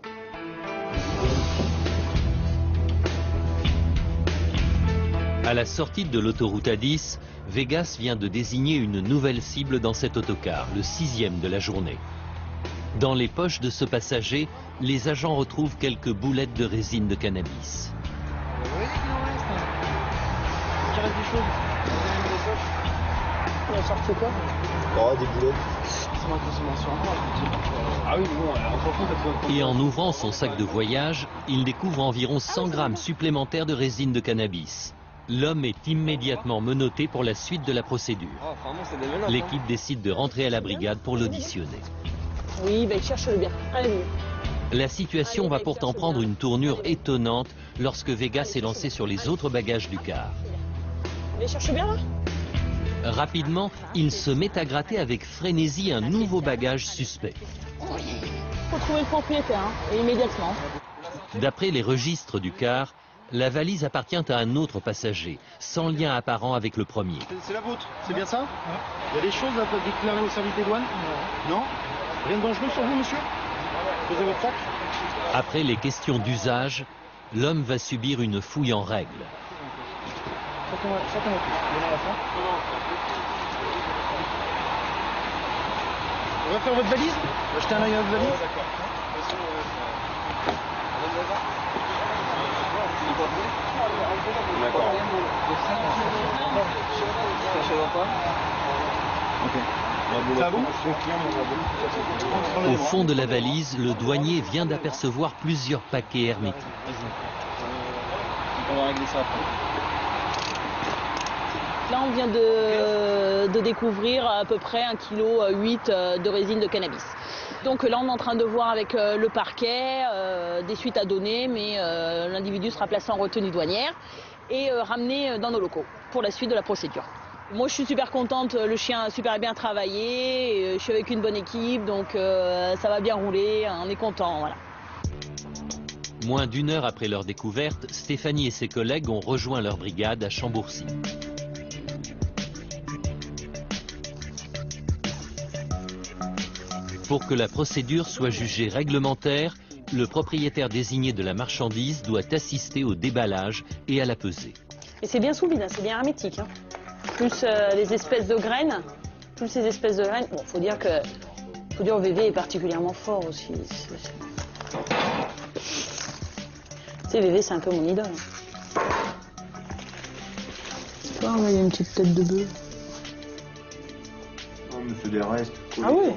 À la sortie de l'autoroute A10, Vegas vient de désigner une nouvelle cible dans cet autocar, le 6e de la journée. Dans les poches de ce passager, les agents retrouvent quelques boulettes de résine de cannabis. On a sorti quoi? Oh, des boulettes. C'est ma consommation. Ah oui, bon, on s'en fout. Et en ouvrant son sac de voyage, il découvre environ 100 grammes supplémentaires de résine de cannabis. L'homme est immédiatement menotté pour la suite de la procédure. L'équipe décide de rentrer à la brigade pour l'auditionner. Oui, ben cherche-le bien. Allez. La situation va pourtant prendre une tournure étonnante lorsque Vegas est lancé sur les autres bagages du car. Mais cherche bien là. Rapidement, il se met à gratter avec frénésie un nouveau bagage suspect. Faut trouver le propriétaire, hein, et immédiatement. D'après les registres du car, la valise appartient à un autre passager, sans lien apparent avec le premier. C'est la vôtre, c'est bien ça? Il y a des choses à déclarer au service des douanes? Non? Rien de dangereux sur vous, monsieur? Posez votre sac. Après les questions d'usage, l'homme va subir une fouille en règle. On va faire votre valise? On va jeter un œil à votre valise? Au fond de la valise, le douanier vient d'apercevoir plusieurs paquets hermétiques. On va régler ça après. Là, on vient de découvrir à peu près 1,8 kg de résine de cannabis. Donc là, on est en train de voir avec le parquet des suites à donner, mais l'individu sera placé en retenue douanière et ramené dans nos locaux pour la suite de la procédure. Moi, je suis super contente, le chien a super bien travaillé, je suis avec une bonne équipe, donc ça va bien rouler, on est content, voilà. Moins d'une heure après leur découverte, Stéphanie et ses collègues ont rejoint leur brigade à Chambourcy. Pour que la procédure soit jugée réglementaire, le propriétaire désigné de la marchandise doit assister au déballage et à la pesée. Et c'est bien sous vide, hein, c'est bien hermétique. Hein. Plus les espèces de graines, toutes ces espèces de graines. Bon, faut dire que VV est particulièrement fort aussi. Tu sais, VV, c'est un peu mon idole. Tu vois, il y a une petite tête de bœuf. Oh, mais c'est des restes. Ah oui.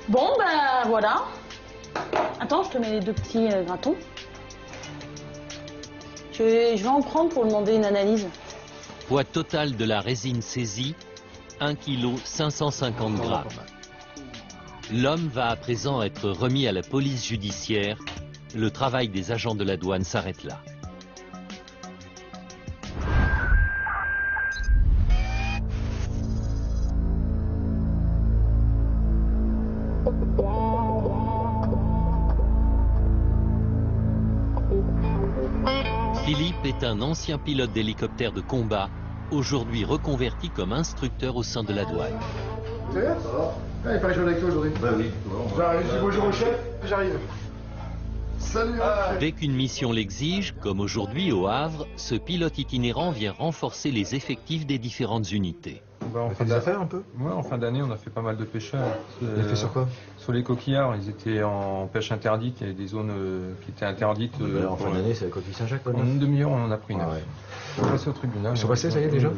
Bon, ben voilà. Attends, je te mets les deux petits gratons. Je vais en prendre pour demander une analyse. Poids total de la résine saisie, 1 kg 550 grammes. L'homme va à présent être remis à la police judiciaire. Le travail des agents de la douane s'arrête là. Philippe est un ancien pilote d'hélicoptère de combat, aujourd'hui reconverti comme instructeur au sein de la douane. Ça va? Il paraît que je viens avec toi aujourd'hui. Bah oui. J'arrive, je dis bonjour au chef, j'arrive. Salut. Dès qu'une mission l'exige, comme aujourd'hui au Havre, ce pilote itinérant vient renforcer les effectifs des différentes unités. On fait des affaires un peu? Ouais, en fin d'année, on a fait pas mal de pêcheurs. Vous avez fait sur quoi? Sur les coquillards, ils étaient en pêche interdite. Il y avait des zones qui étaient interdites. En fin d'année, c'est la coquille Saint-Jacques. En une demi-heure, on en a pris 9. On est passé au tribunal. Ils sont passés, ça y est, déjà?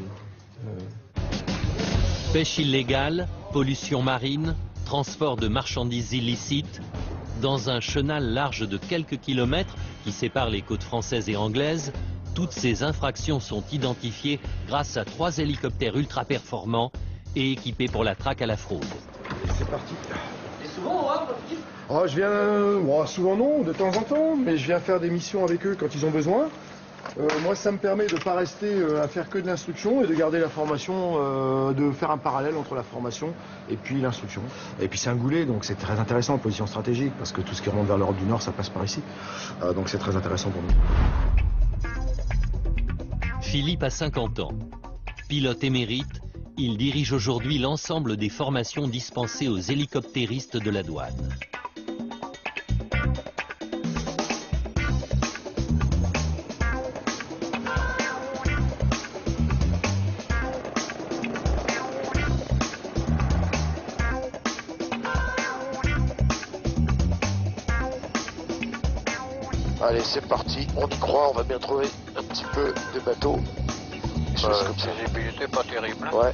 Pêche illégale, pollution marine, transport de marchandises illicites. Dans un chenal large de quelques kilomètres qui sépare les côtes françaises et anglaises, toutes ces infractions sont identifiées grâce à 3 hélicoptères ultra performants et équipés pour la traque à la fraude. C'est parti. Et souvent, je viens, souvent non, de temps en temps, mais je viens faire des missions avec eux quand ils ont besoin. Moi, ça me permet de ne pas rester à faire que de l'instruction et de garder la formation, de faire un parallèle entre la formation et puis l'instruction. Et puis c'est un goulet, donc c'est très intéressant en position stratégique, parce que tout ce qui remonte vers l'Europe du Nord, ça passe par ici. Donc c'est très intéressant pour nous. Philippe a 50 ans. Pilote émérite, il dirige aujourd'hui l'ensemble des formations dispensées aux hélicoptéristes de la douane. Allez, c'est parti, on y croit, on va bien trouver un petit peu de bateaux. La visibilité pas terrible. Ouais.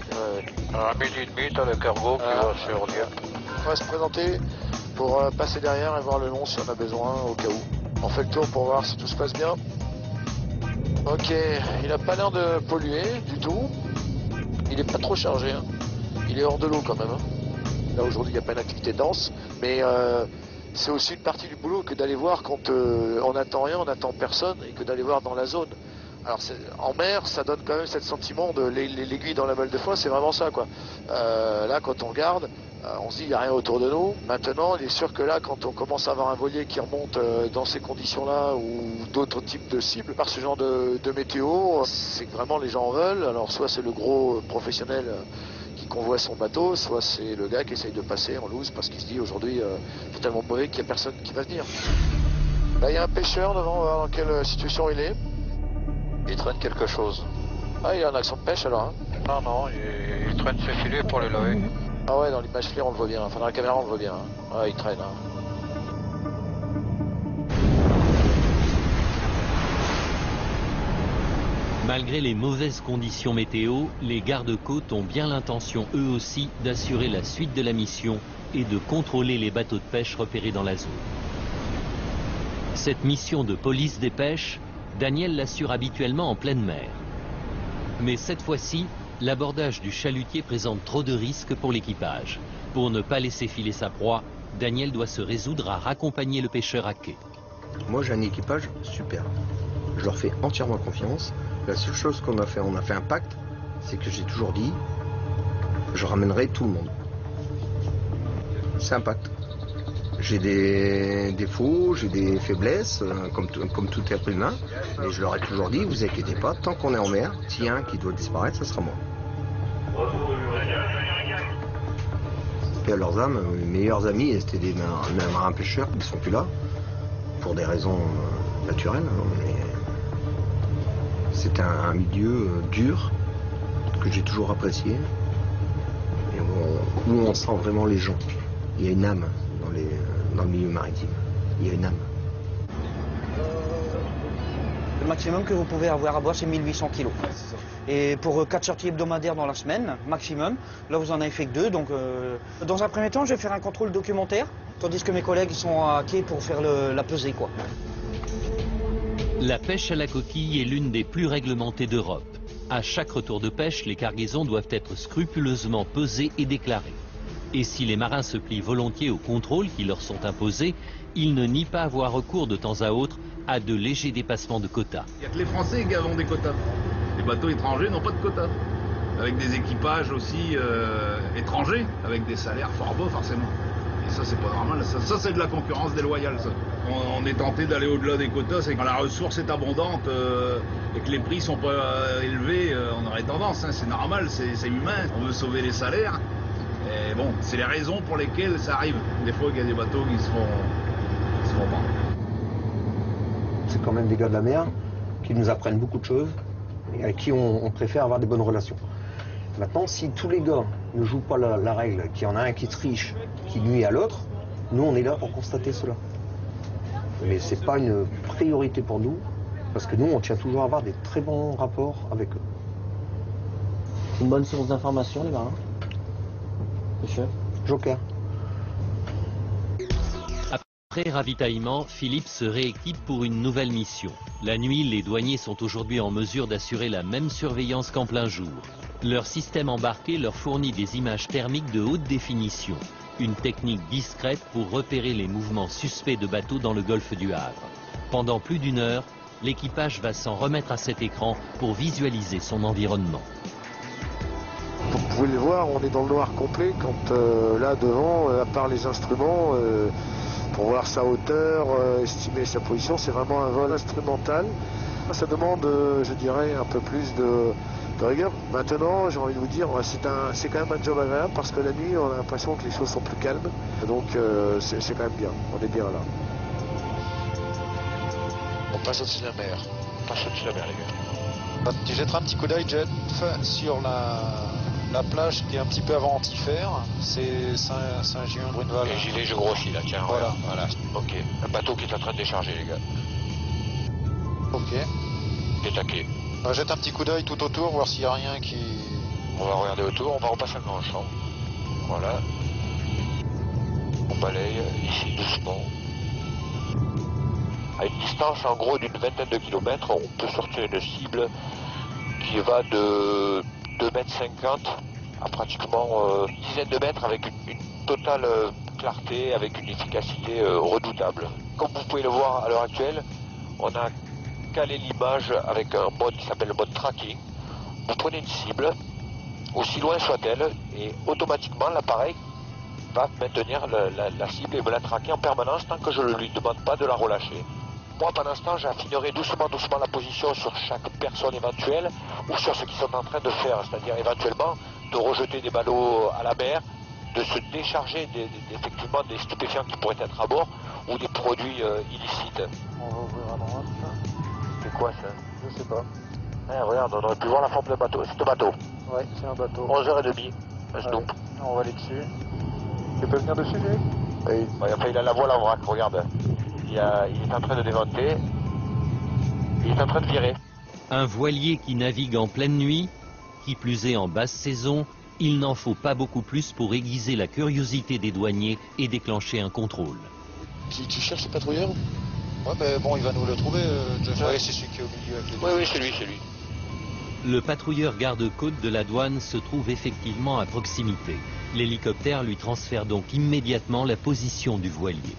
À midi et demi, t'as le cargo qui va sur Lyon. On va se présenter pour passer derrière et voir le long si on a besoin au cas où. On fait le tour pour voir si tout se passe bien. Ok, il a pas l'air de polluer du tout. Il est pas trop chargé. Hein. Il est hors de l'eau quand même. Hein. Là aujourd'hui, il n'y a pas une activité dense, mais c'est aussi une partie du boulot que d'aller voir quand on n'attend rien, on n'attend personne, et que d'aller voir dans la zone. Alors en mer, ça donne quand même ce sentiment de l'aiguille dans la moelle de foin, c'est vraiment ça quoi. Là, quand on regarde, on se dit il n'y a rien autour de nous. Maintenant, il est sûr que là, quand on commence à avoir un voilier qui remonte dans ces conditions-là ou d'autres types de cibles, par ce genre de météo, c'est que vraiment les gens en veulent. Alors soit c'est le gros professionnel qui convoie son bateau, soit c'est le gars qui essaye de passer en loose parce qu'il se dit aujourd'hui c'est tellement mauvais qu'il n'y a personne qui va venir. Là, il y a un pêcheur devant, on va voir dans quelle situation il est. Il traîne quelque chose. Ah, il a un accent de pêche alors. Hein. Non, il traîne ses filets pour les laver. Ah ouais, dans l'image clear on le voit bien, enfin dans la caméra on le voit bien. Hein. Ouais, il traîne. Hein. Malgré les mauvaises conditions météo, les gardes-côtes ont bien l'intention eux aussi d'assurer la suite de la mission et de contrôler les bateaux de pêche repérés dans la zone. Cette mission de police des pêches, Daniel l'assure habituellement en pleine mer. Mais cette fois-ci, l'abordage du chalutier présente trop de risques pour l'équipage. Pour ne pas laisser filer sa proie, Daniel doit se résoudre à raccompagner le pêcheur à quai. Moi j'ai un équipage super. Je leur fais entièrement confiance. La seule chose qu'on a fait un pacte, c'est que j'ai toujours dit, je ramènerai tout le monde. C'est un pacte. J'ai des défauts, j'ai des faiblesses, comme tout être humain, mais je leur ai toujours dit, vous inquiétez pas, tant qu'on est en mer, s'il y a un qui doit disparaître, ce sera moi. Et à leurs âmes, mes meilleurs amis, c'était des marins pêcheurs qui ne sont plus là, pour des raisons naturelles, mais c'est un milieu dur que j'ai toujours apprécié, et où on sent vraiment les gens. Il y a une âme dans le milieu maritime. Il y a une âme. Le maximum que vous pouvez avoir à bord, c'est 1800 kilos. Et pour 4 sorties hebdomadaires dans la semaine, maximum, là vous en avez fait que 2. Donc, dans un premier temps, je vais faire un contrôle documentaire, tandis que mes collègues sont à quai pour faire la pesée, quoi. La pêche à la coquille est l'une des plus réglementées d'Europe. À chaque retour de pêche, les cargaisons doivent être scrupuleusement pesées et déclarées. Et si les marins se plient volontiers aux contrôles qui leur sont imposés, ils ne nient pas avoir recours de temps à autre à de légers dépassements de quotas. Il n'y a que les Français qui avons des quotas. Les bateaux étrangers n'ont pas de quotas. Avec des équipages aussi étrangers, avec des salaires fort bas forcément. Et ça, c'est pas normal. Ça c'est de la concurrence déloyale. Ça. On est tenté d'aller au-delà des quotas. C'est quand la ressource est abondante et que les prix sont pas élevés, on aurait tendance. Hein, c'est normal, c'est humain. On veut sauver les salaires. Et bon, c'est les raisons pour lesquelles ça arrive. Des fois, il y a des bateaux qui se font pas. C'est quand même des gars de la mer qui nous apprennent beaucoup de choses et avec qui on préfère avoir des bonnes relations. Maintenant, si tous les gars ne jouent pas la règle, qu'il y en a un qui triche, qui nuit à l'autre, nous on est là pour constater cela. Mais c'est pas une priorité pour nous, parce que nous on tient toujours à avoir des très bons rapports avec eux. Une bonne source d'information, les marins. Monsieur Joker. Après ravitaillement, Philippe se rééquipe pour une nouvelle mission. La nuit, les douaniers sont aujourd'hui en mesure d'assurer la même surveillance qu'en plein jour. Leur système embarqué leur fournit des images thermiques de haute définition. Une technique discrète pour repérer les mouvements suspects de bateaux dans le golfe du Havre. Pendant plus d'une heure, l'équipage va s'en remettre à cet écran pour visualiser son environnement. Vous pouvez le voir, on est dans le noir complet quand là devant, à part les instruments, pour voir sa hauteur, estimer sa position, c'est vraiment un vol instrumental. Ça demande, je dirais, un peu plus de rigueur. Maintenant, j'ai envie de vous dire, c'est quand même un job agréable parce que la nuit, on a l'impression que les choses sont plus calmes. Donc c'est quand même bien, on est bien là. On passe au-dessus de la mer. On passe au-dessus de la mer, les gars. Tu jetteras un petit coup d'œil, Jeff, sur la plage qui est un petit peu avant Antifer, c'est Saint-Gilles-Bruneval. Et j'y vais, je grossis là, tiens. Voilà. Ok. Un bateau qui est en train de décharger, les gars. Ok. Détaqué. Jette un petit coup d'œil tout autour, voir s'il n'y a rien qui... On va regarder autour, on va repasser dans le champ. Voilà. On balaye ici doucement. À une distance en gros d'une vingtaine de kilomètres, on peut sortir une cible qui va de 2,50 m à pratiquement une dizaine de mètres avec une totale clarté, avec une efficacité redoutable. Comme vous pouvez le voir à l'heure actuelle, on a calé l'image avec un mode qui s'appelle le mode tracking. Vous prenez une cible, aussi loin soit-elle, et automatiquement l'appareil va maintenir la cible et me la traquer en permanence tant que je ne lui demande pas de la relâcher. Moi, pendant ce temps, j'affinerai doucement la position sur chaque personne éventuelle ou sur ce qu'ils sont en train de faire, c'est-à-dire éventuellement de rejeter des ballots à la mer, de se décharger effectivement des stupéfiants qui pourraient être à bord ou des produits illicites. On va ouvrir à droite. C'est quoi ça? Je sais pas. Regarde, on aurait pu voir la forme d'un bateau. C'est un bateau. Ouais, c'est un bateau. 11h30, un snoop. On va aller dessus. Tu peux venir dessus, lui? Oui. Ouais, enfin, il a la voile en vrac, regarde. Il est en train de démonter. Il est en train de virer. Un voilier qui navigue en pleine nuit, qui plus est en basse saison, il n'en faut pas beaucoup plus pour aiguiser la curiosité des douaniers et déclencher un contrôle. Tu cherches le patrouilleur? Ouais, mais bon, il va nous le trouver, Jeff. Ouais, c'est celui qui est au milieu avec les deux. Oui, c'est lui. Le patrouilleur garde-côte de la douane se trouve effectivement à proximité. L'hélicoptère lui transfère donc immédiatement la position du voilier.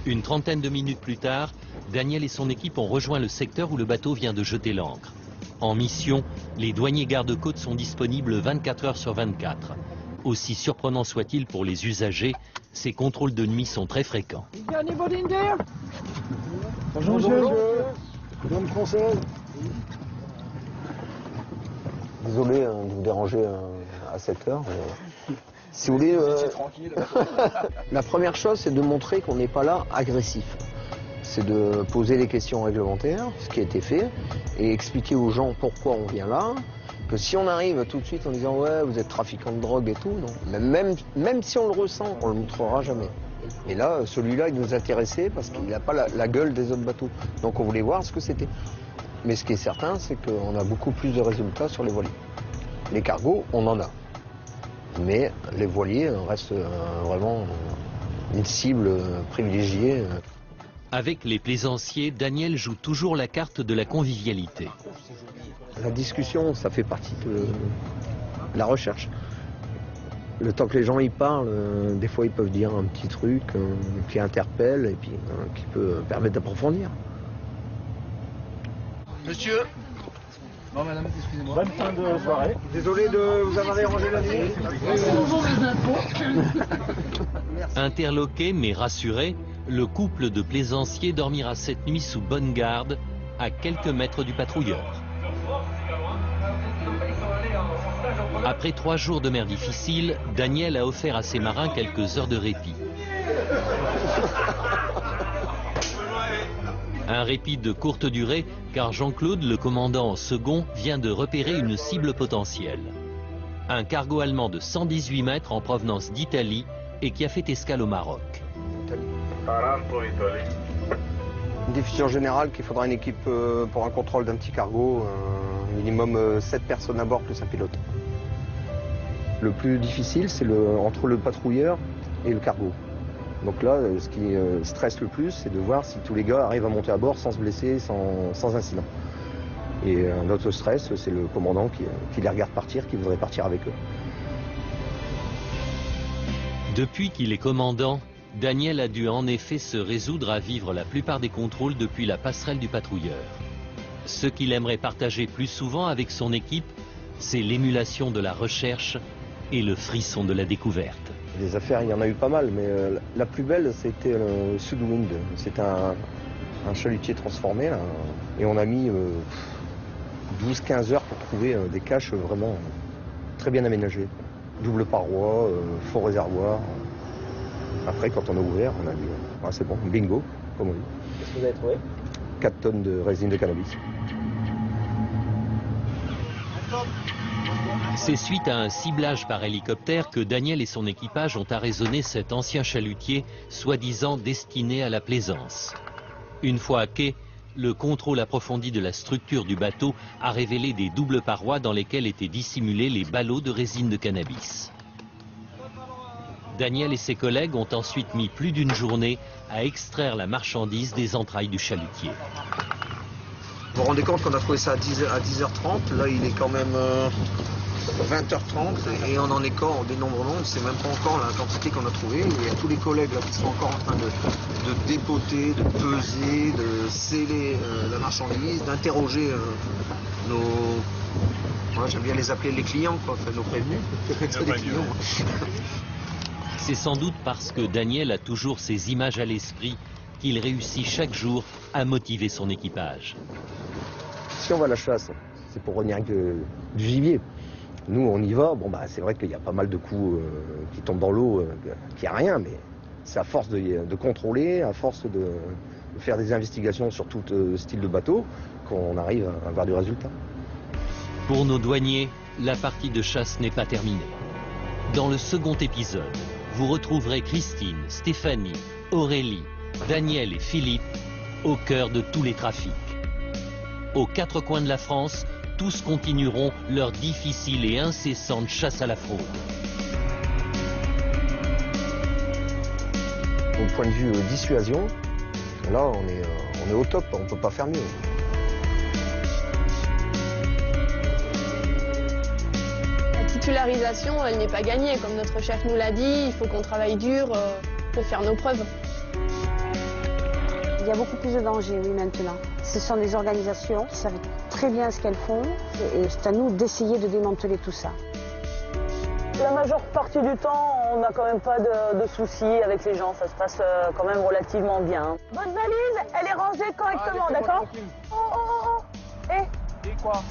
Une trentaine de minutes plus tard, Daniel et son équipe ont rejoint le secteur où le bateau vient de jeter l'ancre. En mission, les douaniers garde-côtes sont disponibles 24 heures sur 24. Aussi surprenant soit-il pour les usagers, ces contrôles de nuit sont très fréquents. Bonjour monsieur. Je me conseille. Désolé de vous déranger à cette heure. Mais... Si vous voulez, la première chose, c'est de montrer qu'on n'est pas là agressif. C'est de poser les questions réglementaires, ce qui a été fait, et expliquer aux gens pourquoi on vient là. Que si on arrive tout de suite en disant ouais, vous êtes trafiquant de drogue et tout, non. Même si on le ressent, on le montrera jamais. Et là, celui-là, il nous intéressait parce qu'il n'a pas la gueule des autres bateaux. Donc on voulait voir ce que c'était. Mais ce qui est certain, c'est qu'on a beaucoup plus de résultats sur les voiliers. Les cargos, on en a. Mais les voiliers restent vraiment une cible privilégiée. Avec les plaisanciers, Daniel joue toujours la carte de la convivialité. La discussion, ça fait partie de la recherche. Le temps que les gens y parlent, des fois ils peuvent dire un petit truc qui interpelle et puis qui peut permettre d'approfondir. Monsieur. Non madame, excusez-moi. Bonne fin de soirée. Désolé de vous avoir dérangé la nuit. Interloqué mais rassuré, le couple de plaisanciers dormira cette nuit sous bonne garde, à quelques mètres du patrouilleur. Après 3 jours de mer difficile, Daniel a offert à ses marins quelques heures de répit. Un répit de courte durée, car Jean-Claude, le commandant second, vient de repérer une cible potentielle. un cargo allemand de 118 mètres en provenance d'Italie et qui a fait escale au Maroc. Une définition générale qu'il faudra une équipe pour un contrôle d'un petit cargo, minimum 7 personnes à bord plus un pilote. Le plus difficile, c'est entre le patrouilleur et le cargo. Donc là, ce qui stresse le plus, c'est de voir si tous les gars arrivent à monter à bord sans se blesser, sans incident. Et notre stress, c'est le commandant qui les regarde partir, qui voudrait partir avec eux. Depuis qu'il est commandant, Daniel a dû en effet se résoudre à vivre la plupart des contrôles depuis la passerelle du patrouilleur. Ce qu'il aimerait partager plus souvent avec son équipe, c'est l'émulation de la recherche et le frisson de la découverte. Des affaires, il y en a eu pas mal, mais la plus belle, c'était le Sudwind. C'était un chalutier transformé, là, et on a mis 12-15 heures pour trouver des caches vraiment très bien aménagées. Double paroi, faux réservoir. Après, quand on a ouvert, on a dit ah, c'est bon, bingo, comme on dit. Qu'est-ce que vous avez trouvé? 4 tonnes de résine de cannabis. C'est suite à un ciblage par hélicoptère que Daniel et son équipage ont arraisonné cet ancien chalutier, soi-disant destiné à la plaisance. Une fois à quai, le contrôle approfondi de la structure du bateau a révélé des doubles parois dans lesquelles étaient dissimulés les ballots de résine de cannabis. Daniel et ses collègues ont ensuite mis plus d'une journée à extraire la marchandise des entrailles du chalutier. Vous vous rendez compte qu'on a trouvé ça à 10h30, là il est quand même 20h30 et on en est quand en dénombrement, on ne sait même pas encore la quantité qu'on a trouvée. Il y a tous les collègues là qui sont encore en train de dépoter, de peser, de sceller la marchandise, d'interroger nos... J'aime bien les appeler les clients, quoi, enfin, nos prévenus. Des clients. C'est sans doute parce que Daniel a toujours ces images à l'esprit qu'il réussit chaque jour à motiver son équipage. Si on va à la chasse, c'est pour revenir avec du gibier. Nous, on y va. Bon, bah, c'est vrai qu'il y a pas mal de coups qui tombent dans l'eau, qu'il n'y a rien, mais c'est à force de contrôler, à force de faire des investigations sur tout style de bateau, qu'on arrive à avoir du résultat. Pour nos douaniers, la partie de chasse n'est pas terminée. Dans le second épisode, vous retrouverez Christine, Stéphanie, Aurélie, Daniel et Philippe au cœur de tous les trafics. Aux 4 coins de la France, tous continueront leur difficile et incessante chasse à la fraude. Au point de vue dissuasion, là on est au top, on ne peut pas faire mieux. La titularisation, elle n'est pas gagnée. Comme notre chef nous l'a dit, il faut qu'on travaille dur pour faire nos preuves. Il y a beaucoup plus de danger, oui, maintenant. Ce sont des organisations qui savent très bien ce qu'elles font et c'est à nous d'essayer de démanteler tout ça. La majeure partie du temps, on n'a quand même pas de soucis avec les gens. Ça se passe quand même relativement bien. Votre valise, elle est rangée correctement, d'accord? Oh, oh, oh, oh. Eh. Et quoi?